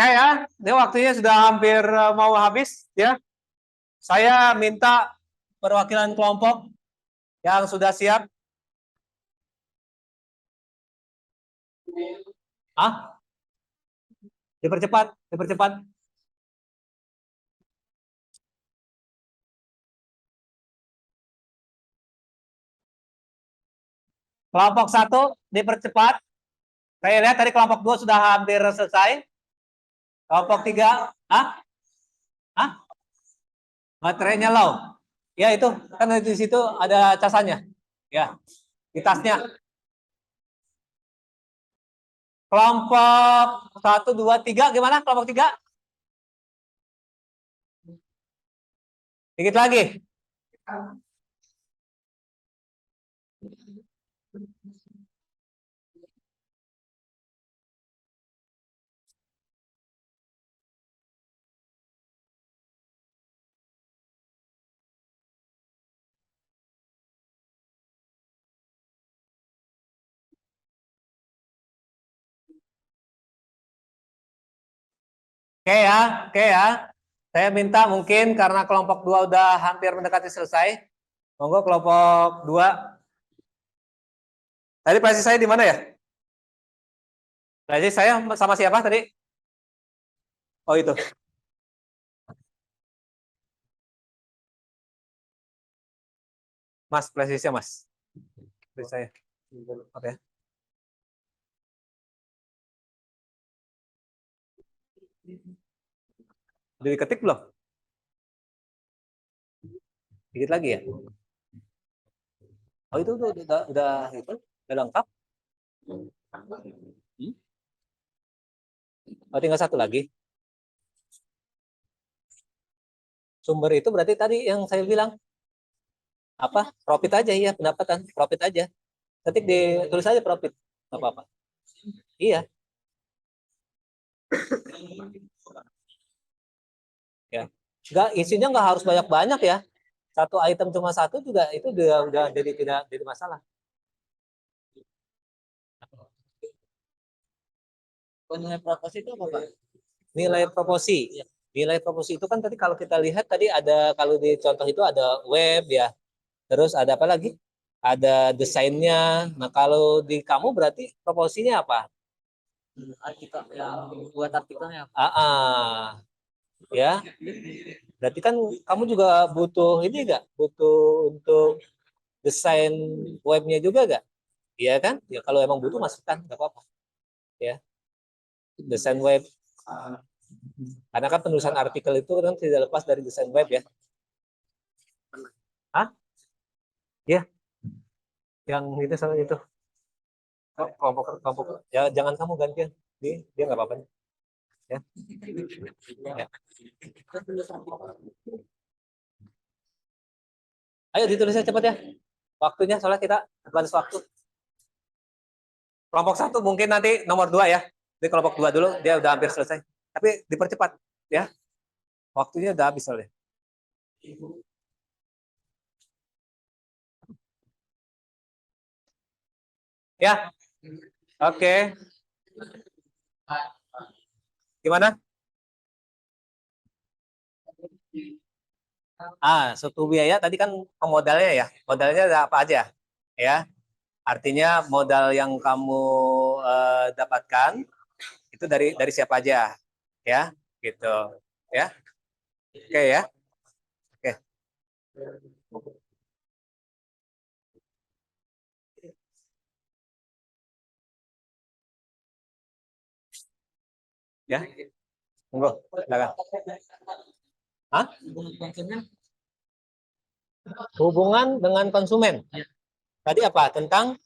Oke ya, ini waktunya sudah hampir mau habis ya. Saya minta perwakilan kelompok yang sudah siap. Dipercepat, dipercepat. Kelompok 1 dipercepat. Saya lihat tadi kelompok 2 sudah hampir selesai. Kelompok 3, baterainya low. Ya itu, kan di situ ada casannya. Ya, di tasnya. Kelompok 1, 2, 3, gimana kelompok 3? Dikit lagi. Oke ya, oke ya. Saya minta mungkin karena kelompok 2 udah hampir mendekati selesai. Monggo kelompok 2. Tadi presisi saya di mana ya? Presisi saya sama siapa tadi? Oh itu. Mas, presisinya Mas. Presisi saya. Oke. Udah diketik belum? Dikit lagi ya? Oh itu udah lengkap. Oh tinggal satu lagi. Sumber itu berarti tadi yang saya bilang apa? Profit aja ya, pendapatan, profit aja. Ketik ditulis aja profit, nggak apa-apa. Iya. Ya. Enggak, isinya nggak harus banyak-banyak ya. Satu item cuma satu juga itu udah jadi tidak jadi masalah. nilai proposi itu apa Pak? Nilai proposi. Nilai proposi itu kan tadi kalau kita lihat tadi ada, kalau di contoh itu ada web ya. Terus ada apa lagi? Ada desainnya. Nah kalau di kamu berarti proposinya apa? Artikel yang buat artikelnya. Ya. Berarti kan kamu juga butuh ini enggak? Butuh untuk desain webnya juga enggak? Iya kan? Ya kalau emang butuh masukkan, enggak apa-apa. Ya. Desain web. Karena kan penulisan artikel itu kan tidak lepas dari desain web ya. Ya. Yang itu sama itu. Kelompok. Ya jangan kamu gantian. Dia enggak apa-apa. Ya. Ya. Ayo ditulisnya cepat ya. Waktunya soalnya kita batas waktu. Kelompok 1 mungkin nanti nomor 2 ya. Di kelompok 2 dulu, dia udah hampir selesai. Tapi dipercepat ya. Waktunya udah habis soalnya. Ya, oke. Gimana? Suku biaya tadi kan modalnya ya. Modalnya ada apa aja? Ya, artinya modal yang kamu dapatkan itu dari siapa aja, ya, gitu, ya. Oke ya. Oke. Ya, monggo, silakan. Hah? Hubungan dengan konsumen. Tadi apa? Tentang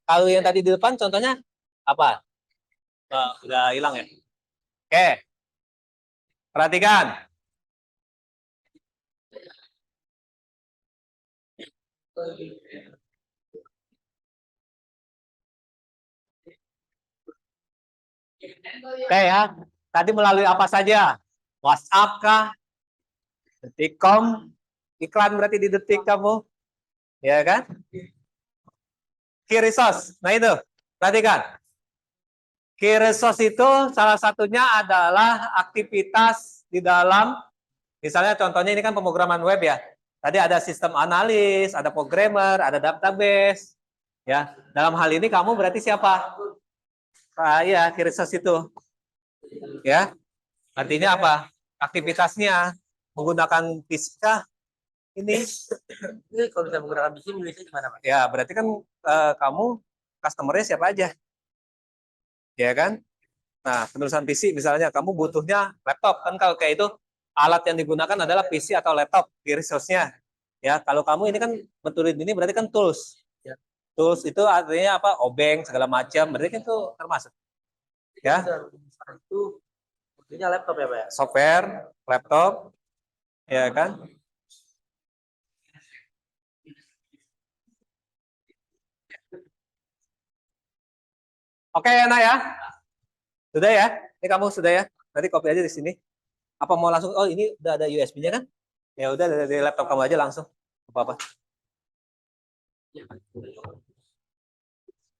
kalau yang tadi di depan contohnya apa? Udah hilang ya? Oke, perhatikan. Oke ya, tadi melalui apa saja? WhatsApp kah? Detikcom? Iklan berarti di detik kamu, ya kan? Key resource, nah itu, perhatikan. Key resource itu salah satunya adalah aktivitas di dalam, misalnya contohnya ini kan pemrograman web ya. Tadi ada sistem analis, ada programmer, ada database, ya. Dalam hal ini kamu berarti siapa? Ya, key resource itu, ya. Artinya apa? Aktivitasnya menggunakan fisika ini. Ini kalau bisa menggunakan PC Indonesia gimana, Pak? Ya, berarti kan kamu customer-nya siapa aja, ya kan? Nah, penulisan PC misalnya kamu butuhnya laptop kan, kalau kayak itu alat yang digunakan adalah PC atau laptop di resource-nya. Ya, kalau kamu ini kan betulin ini berarti kan tools. Ya. Tools itu artinya apa? Obeng segala macam, berarti kan itu termasuk. Ya. Itu buktinya laptop ya, Pak ya? Software, laptop, ya kan? Oke, Ana ya. Sudah ya? Ini kamu sudah ya? Nanti copy aja di sini. Apa mau langsung? Oh, ini udah ada USB-nya kan? Ya udah dari laptop kamu aja langsung. Apa-apa.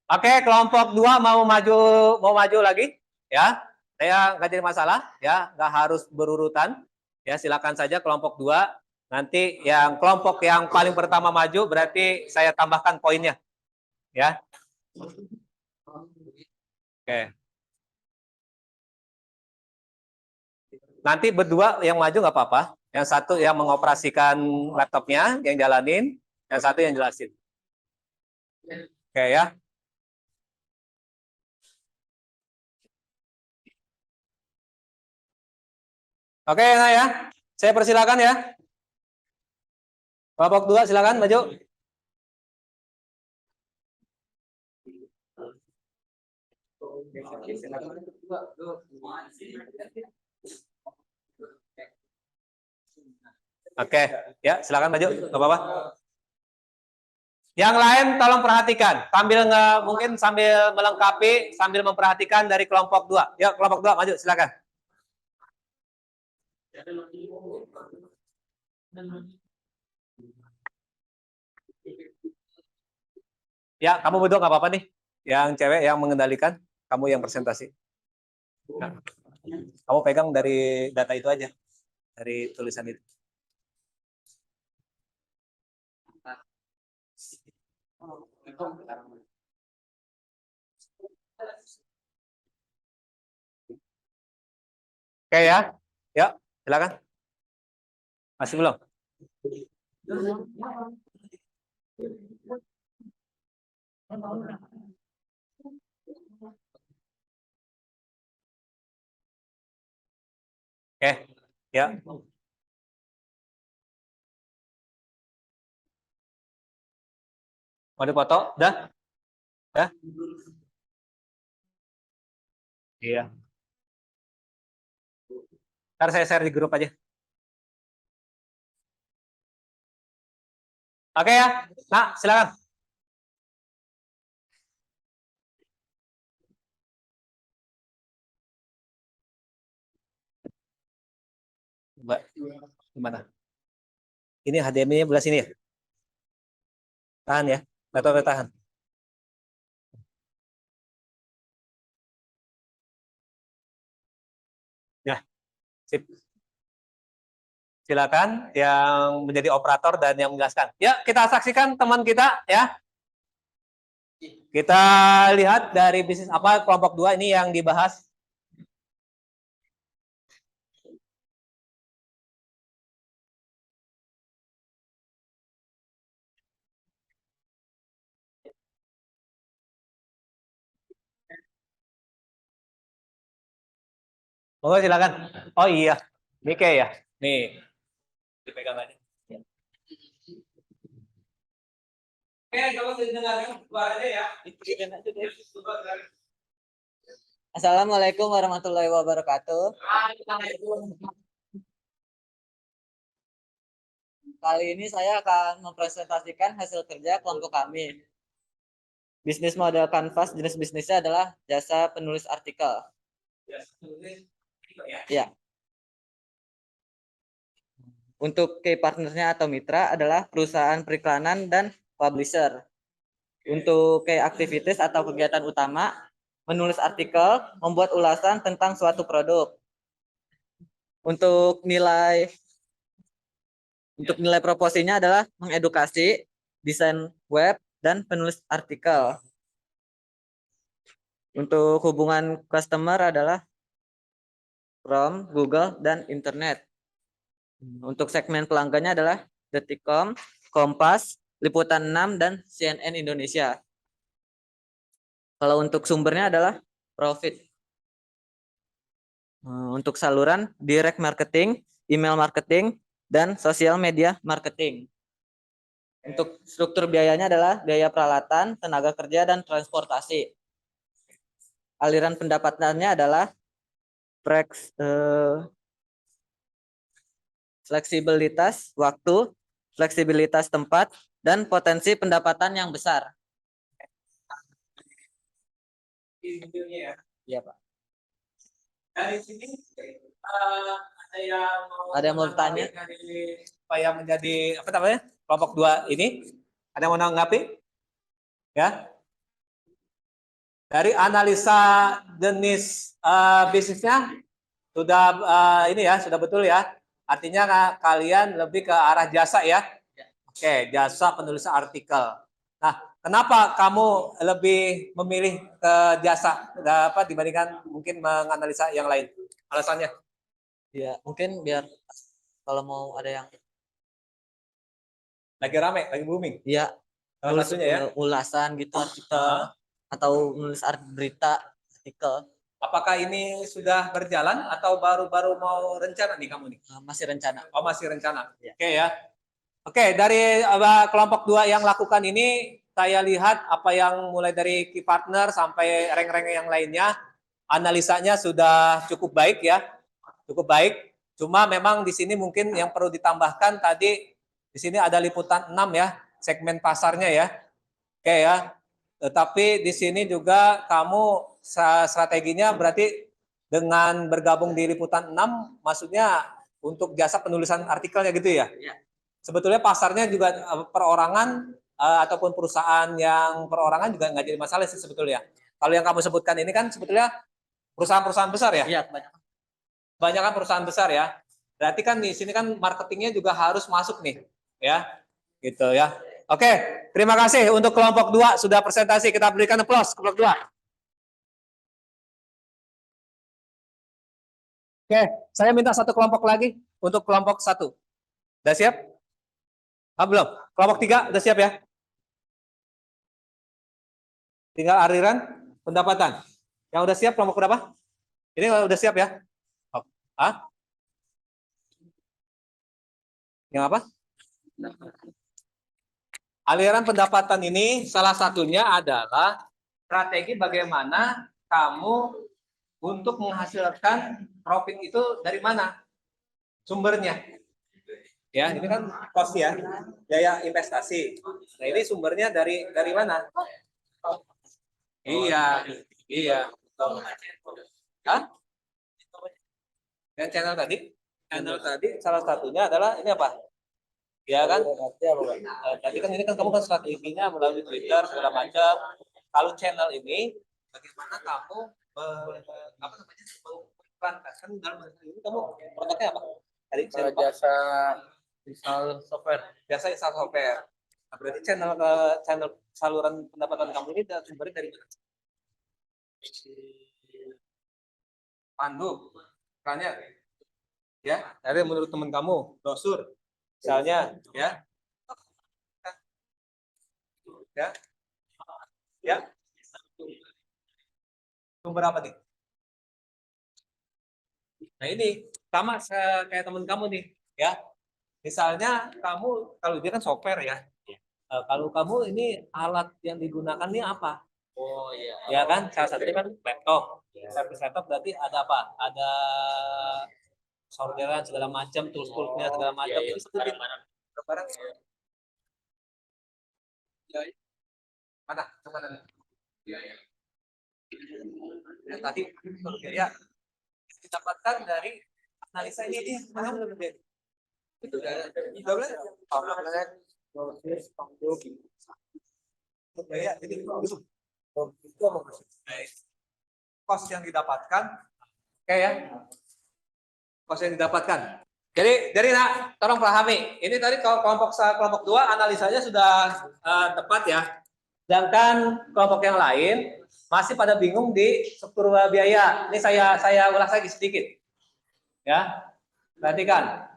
Oke, kelompok 2 mau maju lagi, ya. Saya nggak jadi masalah, ya, nggak harus berurutan. Ya, silakan saja kelompok 2. Nanti yang kelompok yang paling pertama maju berarti saya tambahkan poinnya. Ya. Oke. Nanti berdua yang maju nggak apa-apa. Yang satu yang mengoperasikan laptopnya, yang jalanin, yang satu yang jelasin. Oke ya. Oke, nah ya. Saya persilakan ya. Kelompok 2 silakan maju. Oke, ya silakan maju, nggak apa-apa. Yang lain tolong perhatikan, sambil mungkin sambil melengkapi, sambil memperhatikan dari kelompok 2. Yuk, kelompok 2 maju, silakan. Ya, kamu berdua nggak apa-apa nih. Yang cewek yang mengendalikan, kamu yang presentasi. Nah, kamu pegang dari data itu aja, dari tulisan itu. Oke ya, yuk silakan. Masih belum? Oke, ya. Mau dipoto? Udah? Udah? Iya. Ntar saya share di grup aja. Oke ya, nah silakan. Mbak, gimana? Ini HDMI-nya belah sini ya? Tahan ya. Metode tahan. Ya, sip. Silakan yang menjadi operator dan yang menjelaskan. Ya, kita saksikan teman kita ya. Kita lihat dari bisnis apa kelompok 2 ini yang dibahas. Oh, silakan. Oh iya, Nike ya. Nih, dipegang aja. Oke, kalau didengarkan keluar aja ya. Assalamualaikum warahmatullahi wabarakatuh. Kali ini saya akan mempresentasikan hasil kerja kelompok kami. Bisnis model Canvas, jenis bisnisnya adalah jasa penulis artikel. Ya. Untuk key partnernya atau mitra adalah perusahaan periklanan dan publisher. Untuk key activities atau kegiatan utama, menulis artikel, membuat ulasan tentang suatu produk. Untuk nilai proposinya adalah mengedukasi, desain web, dan penulis artikel. Untuk hubungan customer adalah from Google dan internet. Untuk segmen pelanggannya adalah Detikcom, Kompas, Liputan 6, dan CNN Indonesia. Kalau untuk sumbernya adalah profit. Untuk saluran direct marketing, email marketing, dan sosial media marketing. Untuk struktur biayanya adalah biaya peralatan, tenaga kerja, dan transportasi. Aliran pendapatannya adalah fleksibilitas waktu, fleksibilitas tempat, dan potensi pendapatan yang besar. Iya, Pak. Dari sini ada yang mau bertanya? Supaya menjadi apa namanya kelompok 2 ini, ada yang mau menanggapi? Ya. Dari analisa jenis bisnisnya sudah ini ya, sudah betul ya. Artinya kalian lebih ke arah jasa ya. Oke, jasa penulis artikel. Nah, kenapa kamu lebih memilih ke jasa dibandingkan mungkin menganalisa yang lain? Alasannya? Ya, mungkin biar kalau mau ada yang Lagi rame, lagi booming. ya Salah nulis satunya ya. ulasan gitu artikel atau nulis berita artikel. Apakah ini sudah berjalan atau baru-baru mau rencana nih kamu nih? Masih rencana. Oh, masih rencana. Ya. Oke ya. Oke, dari kelompok 2 yang lakukan ini, saya lihat apa yang mulai dari key partner sampai rank-rank yang lainnya, analisanya sudah cukup baik ya. Cukup baik. Cuma memang di sini mungkin yang perlu ditambahkan tadi, di sini ada liputan 6 ya, segmen pasarnya ya. Oke ya. Tetapi di sini juga kamu strateginya berarti dengan bergabung di liputan 6 maksudnya untuk jasa penulisan artikelnya gitu ya? Ya. Sebetulnya pasarnya juga perorangan ataupun perusahaan yang perorangan juga nggak jadi masalah sih sebetulnya. Kalau yang kamu sebutkan ini kan sebetulnya perusahaan-perusahaan besar ya? Iya, kebanyakan. Kebanyakan perusahaan besar ya. Berarti kan di sini kan marketingnya juga harus masuk nih, ya. Gitu ya. Oke, terima kasih untuk kelompok 2 sudah presentasi. Kita berikan aplaus kelompok 2. Oke, saya minta satu kelompok lagi untuk kelompok 1. Udah siap? Belum. Kelompok 3 udah siap ya? Tinggal aliran pendapatan. Yang udah siap kelompok berapa? Ini udah siap ya? Yang apa? Aliran pendapatan ini salah satunya adalah strategi bagaimana kamu untuk menghasilkan profit itu dari mana? Sumbernya. Ya, ini kan cost ya, biaya investasi. Nah, ini sumbernya dari mana? Iya. Hah? Yang channel tadi salah satunya adalah ini apa? Ya kan? Berarti apa, Pak? Tadi kan ini kan kamu kan strateginya melalui Twitter segala macam. Kalau channel ini, bagaimana kamu apa namanya mengiklankan kan dalam bahasa ini kamu produknya apa? Tadi channel apa? Jasa install software. Biasa install software. Nah, berarti channel channel saluran pendapatan kamu ini sumbernya dari mana? Pandu, tanya, ya, dari menurut teman kamu, brosur, misalnya, ya, ya, sumber apa nih? Nah ini sama kayak teman kamu nih, ya. Misalnya kamu kalau dia kan software ya. Kalau kamu ini alat yang digunakan ini apa? Oh iya. Ya kan, salah satunya kan laptop. Servis laptop berarti ada apa? Ada solderan segala macam, tools-toolsnya segala macam. Iya, Itu seperti barang-barang. barang. Ya, mana? Mana? Ya, tadi ya didapatkan dari analisa ini dia mana belum dia? Itu dari ya, jadi itu kos yang didapatkan kayak ya kos yang didapatkan. Jadi nak tolong pahami ini tadi kalau kelompok 2 analisanya sudah tepat ya. Sedangkan kelompok yang lain masih pada bingung di struktur biaya. Ini saya ulas lagi sedikit. Ya. Perhatikan.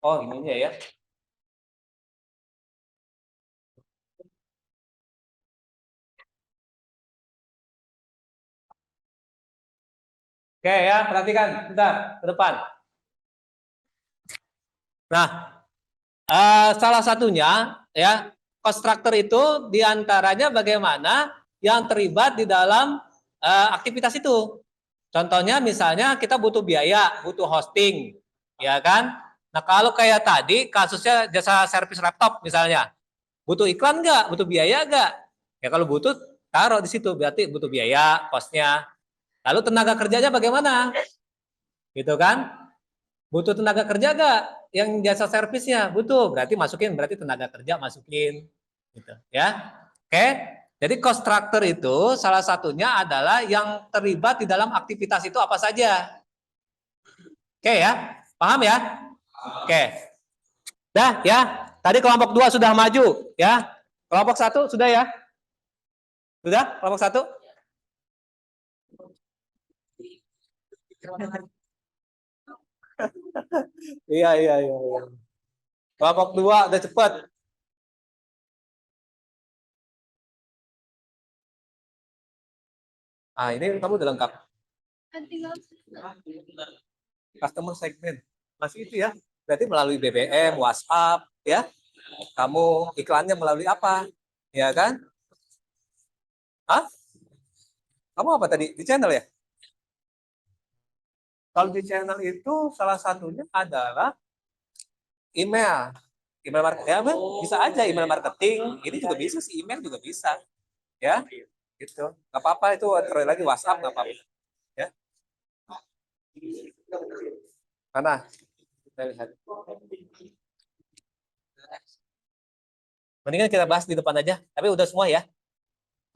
Oh, ininya ya. Oke ya, perhatikan. Bentar, ke depan. Nah, salah satunya ya, cost structure itu diantaranya bagaimana yang terlibat di dalam aktivitas itu. Contohnya misalnya kita butuh biaya, butuh hosting, ya kan? Nah kalau kayak tadi kasusnya jasa servis laptop misalnya, butuh iklan nggak? Butuh biaya nggak? Ya kalau butuh taruh di situ berarti butuh biaya, kosnya. Lalu tenaga kerjanya bagaimana? Gitu kan? Butuh tenaga kerja nggak? Yang jasa servisnya butuh, berarti masukin, berarti tenaga kerja masukin, gitu ya. Oke, jadi cost structure itu salah satunya adalah yang terlibat di dalam aktivitas itu apa saja. Oke ya, paham ya? Oke, dah ya. Tadi kelompok 2 sudah maju ya. Kelompok 1 sudah ya? Sudah kelompok 1? Iya. Kelompok 2 udah cepet. Ah, ini kamu udah lengkap. Customer segment. Masih itu ya. Berarti melalui BBM, WhatsApp, ya. Kamu iklannya melalui apa? Ya kan? Hah? Kamu apa tadi? Di channel ya? Kalau di channel itu salah satunya adalah email. Email marketing. Ya, bisa aja email marketing. Ini juga bisa sih, email juga bisa. Ya. Gitu. Nggak apa-apa itu terus lagi WhatsApp nggak apa-apa. Ya. Mana? Kita lihat. Mendingan kita bahas di depan aja. Tapi udah semua ya.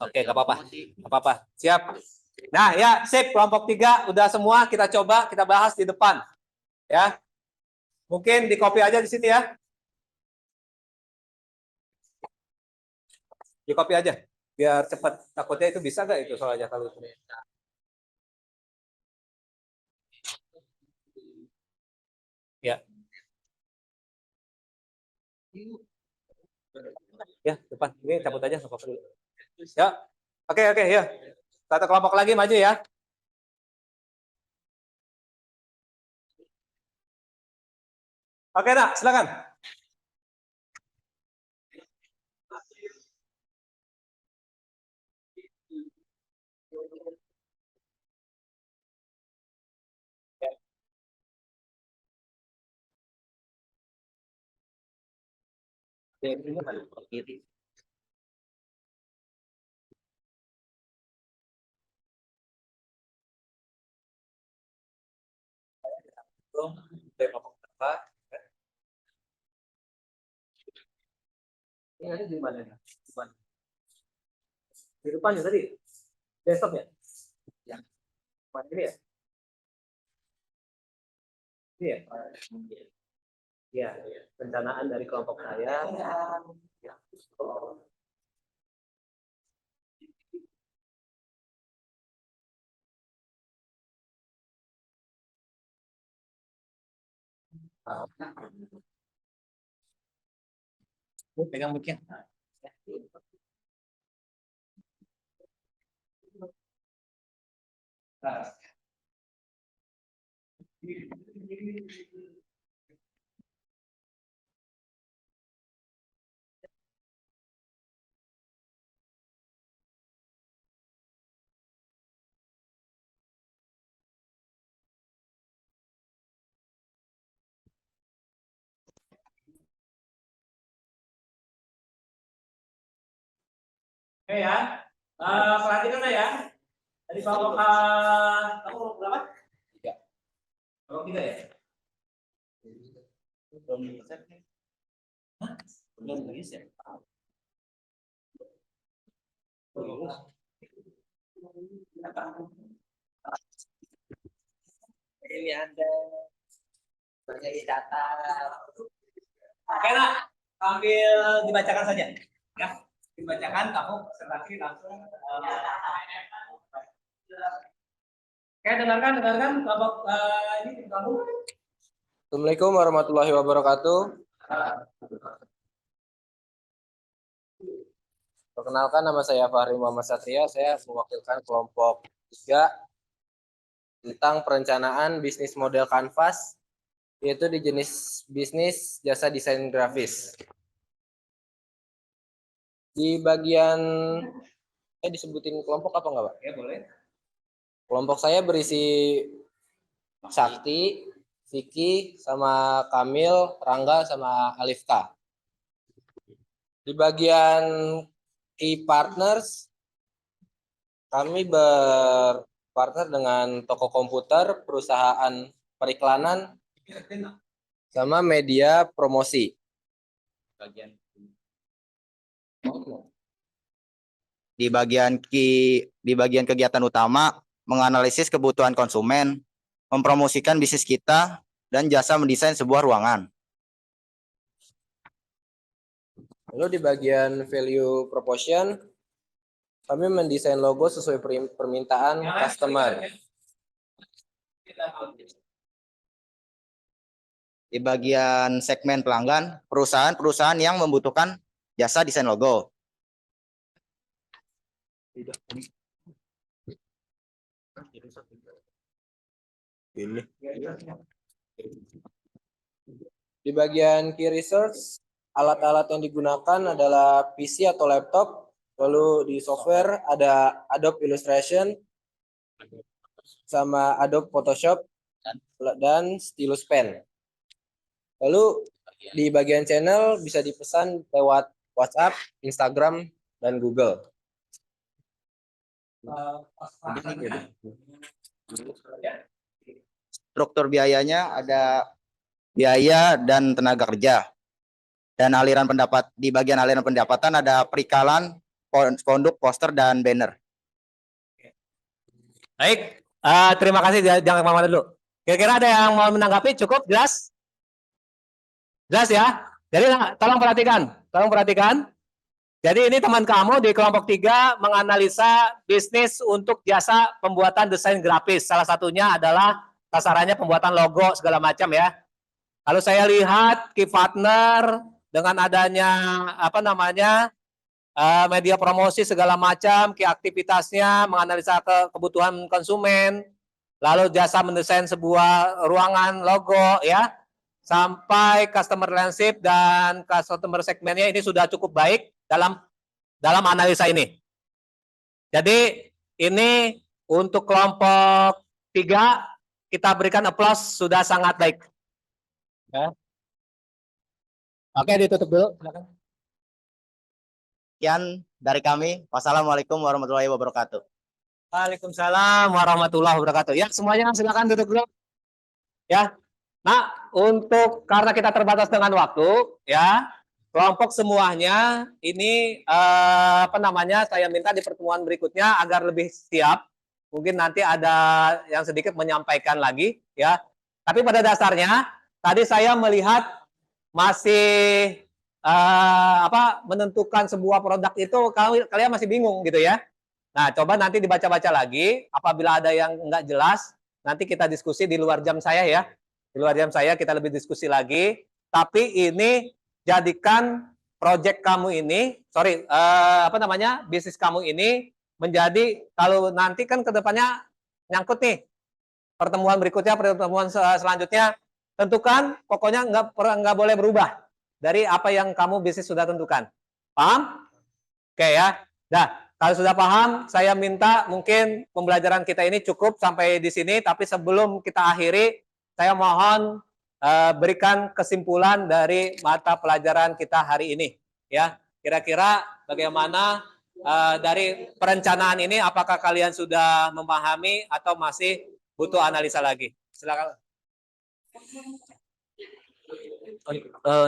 Oke, nggak apa-apa. Nggak apa-apa. Siap. Nah, ya, sip. Kelompok 3 udah semua. Kita coba kita bahas di depan. Ya. Mungkin di copy aja di sini ya. Di copy aja. Biar cepat. Takutnya itu bisa nggak itu soalnya kalau itu. Ya. Ya, depan. Ini cabut aja nggak apa-apa dulu. Ya. Oke, ya. Satu kelompok lagi maju ya. Oke, nak, silakan. dari kelompok berapa? Ini ada di mana? Di mana? Di depannya tadi. Desktop ya? Ya. Mana ini ya? Ini ya? Ya, perencanaan dari kelompok saya. Ya. Pegang mic-nya. Oke ya, perhatikan ya. Dari kelompok kamu berapa? 3. Kelompok 3 ya? Belum bisa. Hah? Belum bisa. Ini ada berbagai data. Oke nak, ambil dibacakan saja. Ya, dibacakan kamu presentasi langsung. Oke, dengarkan kelompok ini kamu. Assalamualaikum warahmatullahi wabarakatuh. Perkenalkan, nama saya Fahri Muhammad Satria. Saya mewakilkan kelompok 3 tentang perencanaan bisnis model kanvas, yaitu di jenis bisnis jasa desain grafis. Di bagian disebutin kelompok apa enggak, Pak? Ya, boleh. Kelompok saya berisi Sakti, Vicky, sama Kamil, Rangga, sama Alifka. Di bagian key partners, kami berpartner dengan toko komputer, perusahaan periklanan, sama media promosi. Di bagian kegiatan utama menganalisis kebutuhan konsumen, mempromosikan bisnis kita, dan jasa mendesain sebuah ruangan. Lalu di bagian value proposition, kami mendesain logo sesuai permintaan customer. Di bagian segmen pelanggan, perusahaan-perusahaan yang membutuhkan jasa desain logo. Di bagian key research, alat-alat yang digunakan adalah PC atau laptop. Lalu di software ada Adobe Illustration, sama Adobe Photoshop, dan stylus pen. Lalu di bagian channel bisa dipesan lewat WhatsApp, Instagram, dan Google. Struktur biayanya ada biaya dan tenaga kerja. Dan di bagian aliran pendapatan ada perikalan, spanduk, poster, dan banner. Baik, terima kasih. Jangan kemana dulu. Kira-kira ada yang mau menanggapi? Cukup jelas? Jelas ya? Jadi tolong perhatikan. Jadi ini teman kamu di kelompok 3 menganalisa bisnis untuk jasa pembuatan desain grafis. Salah satunya adalah sasarannya pembuatan logo segala macam ya. Lalu saya lihat key partner dengan adanya media promosi segala macam, key aktivitasnya menganalisa kebutuhan konsumen, lalu jasa mendesain sebuah ruangan logo ya, sampai customer relationship dan customer segmennya ini sudah cukup baik dalam analisa ini. Jadi ini untuk kelompok 3 kita berikan applause, sudah sangat baik. Ya. Oke, ditutup dulu. Silakan. Sekian dari kami. Wassalamualaikum warahmatullahi wabarakatuh. Waalaikumsalam warahmatullahi wabarakatuh. Ya, semuanya silakan tutup dulu. Ya. Nah, karena kita terbatas dengan waktu, ya, kelompok semuanya ini saya minta di pertemuan berikutnya agar lebih siap. Mungkin nanti ada yang sedikit menyampaikan lagi, ya. Tapi pada dasarnya tadi saya melihat masih menentukan sebuah produk itu kalian masih bingung gitu ya. Nah, coba nanti dibaca-baca lagi. Apabila ada yang nggak jelas, nanti kita diskusi di luar jam saya ya. Di luar jam saya kita lebih diskusi lagi. Tapi ini jadikan project kamu ini, bisnis kamu ini menjadi kalau nanti kan kedepannya nyangkut nih pertemuan berikutnya, pertemuan selanjutnya, tentukan pokoknya nggak boleh berubah dari apa yang kamu bisnis sudah tentukan. Paham? Oke ya. Nah, kalau sudah paham, saya minta mungkin pembelajaran kita ini cukup sampai di sini. Tapi sebelum kita akhiri, saya mohon berikan kesimpulan dari mata pelajaran kita hari ini. Ya, kira-kira bagaimana dari perencanaan ini? Apakah kalian sudah memahami atau masih butuh analisa lagi? Silakan.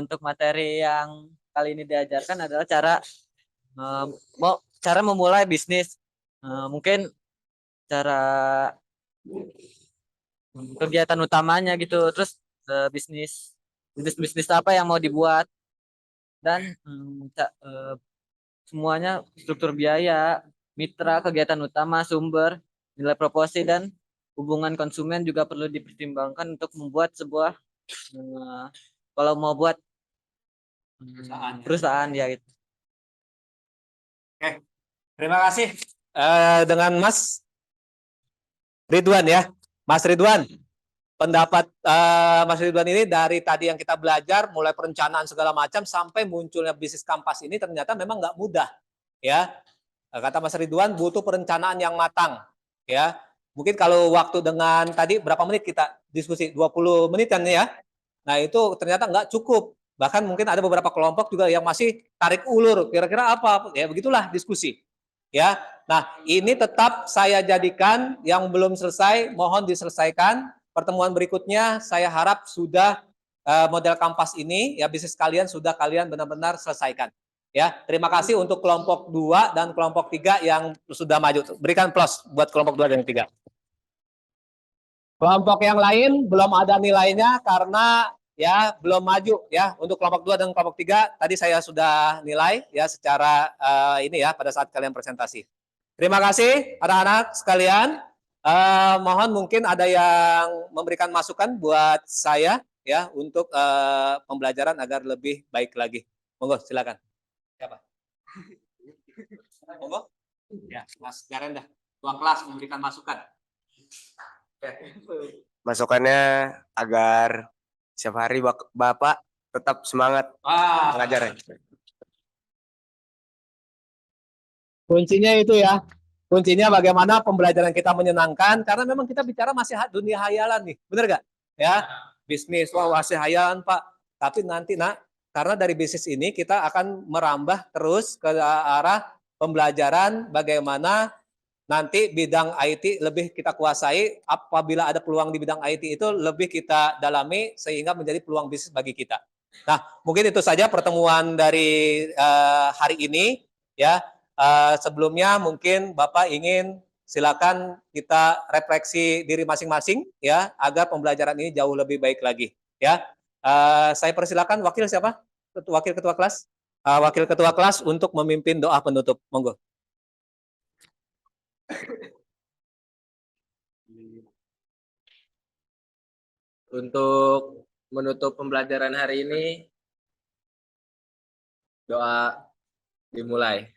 Untuk materi yang kali ini diajarkan adalah cara memulai bisnis. Mungkin cara kegiatan utamanya gitu, terus bisnis apa yang mau dibuat, dan semuanya struktur biaya, mitra, kegiatan utama, sumber, nilai proporsi, dan hubungan konsumen juga perlu dipertimbangkan untuk membuat sebuah kalau mau buat perusahaan ya gitu. Oke, terima kasih dengan Mas Ridwan ya. Mas Ridwan, pendapat Mas Ridwan ini dari tadi yang kita belajar, mulai perencanaan segala macam sampai munculnya bisnis kampas ini ternyata memang nggak mudah, ya. Kata Mas Ridwan butuh perencanaan yang matang, ya. Mungkin kalau waktu dengan tadi berapa menit kita diskusi 20 menit kan ya. Nah itu ternyata nggak cukup. Bahkan mungkin ada beberapa kelompok juga yang masih tarik ulur. Kira-kira apa? Ya begitulah diskusi. Ya. Nah ini tetap saya jadikan yang belum selesai mohon diselesaikan. Pertemuan berikutnya saya harap sudah model kampas ini ya bisnis kalian sudah kalian benar-benar selesaikan. Ya, terima kasih untuk kelompok 2 dan kelompok 3 yang sudah maju. Berikan plus buat kelompok 2 dan 3. Kelompok yang lain belum ada nilainya karena ya belum maju ya. Untuk kelompok 2 dan kelompok 3 tadi saya sudah nilai ya secara ini ya pada saat kalian presentasi. Terima kasih anak-anak sekalian. Mohon mungkin ada yang memberikan masukan buat saya ya untuk pembelajaran agar lebih baik lagi. Monggo silakan. Siapa? Monggo. Ya, Mas Garenda, tuan kelas memberikan masukan. Masukannya agar setiap hari Bapak tetap semangat mengajar. Kuncinya itu ya. Kuncinya bagaimana pembelajaran kita menyenangkan karena memang kita bicara masih dunia hayalan nih. Benar gak? Ya, bisnis masih hayalan, Pak. Tapi nanti karena dari bisnis ini kita akan merambah terus ke arah pembelajaran bagaimana nanti bidang IT lebih kita kuasai, apabila ada peluang di bidang IT itu lebih kita dalami sehingga menjadi peluang bisnis bagi kita. Nah, mungkin itu saja pertemuan dari hari ini ya. Sebelumnya mungkin Bapak ingin silakan kita refleksi diri masing-masing ya agar pembelajaran ini jauh lebih baik lagi ya. Saya persilakan wakil siapa? Wakil ketua kelas. Wakil ketua kelas untuk memimpin doa penutup. Monggo. Untuk menutup pembelajaran hari ini, doa dimulai.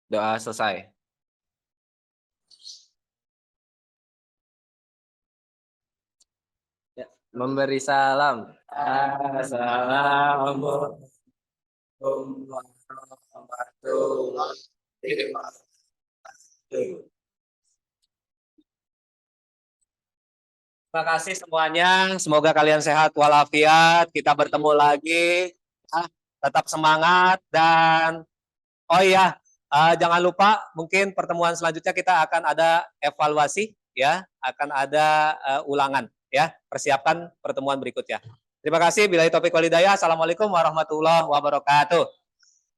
Doa selesai. Ya, memberi salam. Assalamualaikum warahmatullahi wabarakatuh. Terima kasih semuanya. Semoga kalian sehat walafiat. Kita bertemu lagi. Tetap semangat dan oh iya, Jangan lupa mungkin pertemuan selanjutnya kita akan ada evaluasi ya, akan ada ulangan ya. Persiapkan pertemuan berikutnya. Terima kasih. Billahi taufiq wal hidayah. Assalamualaikum warahmatullahi wabarakatuh.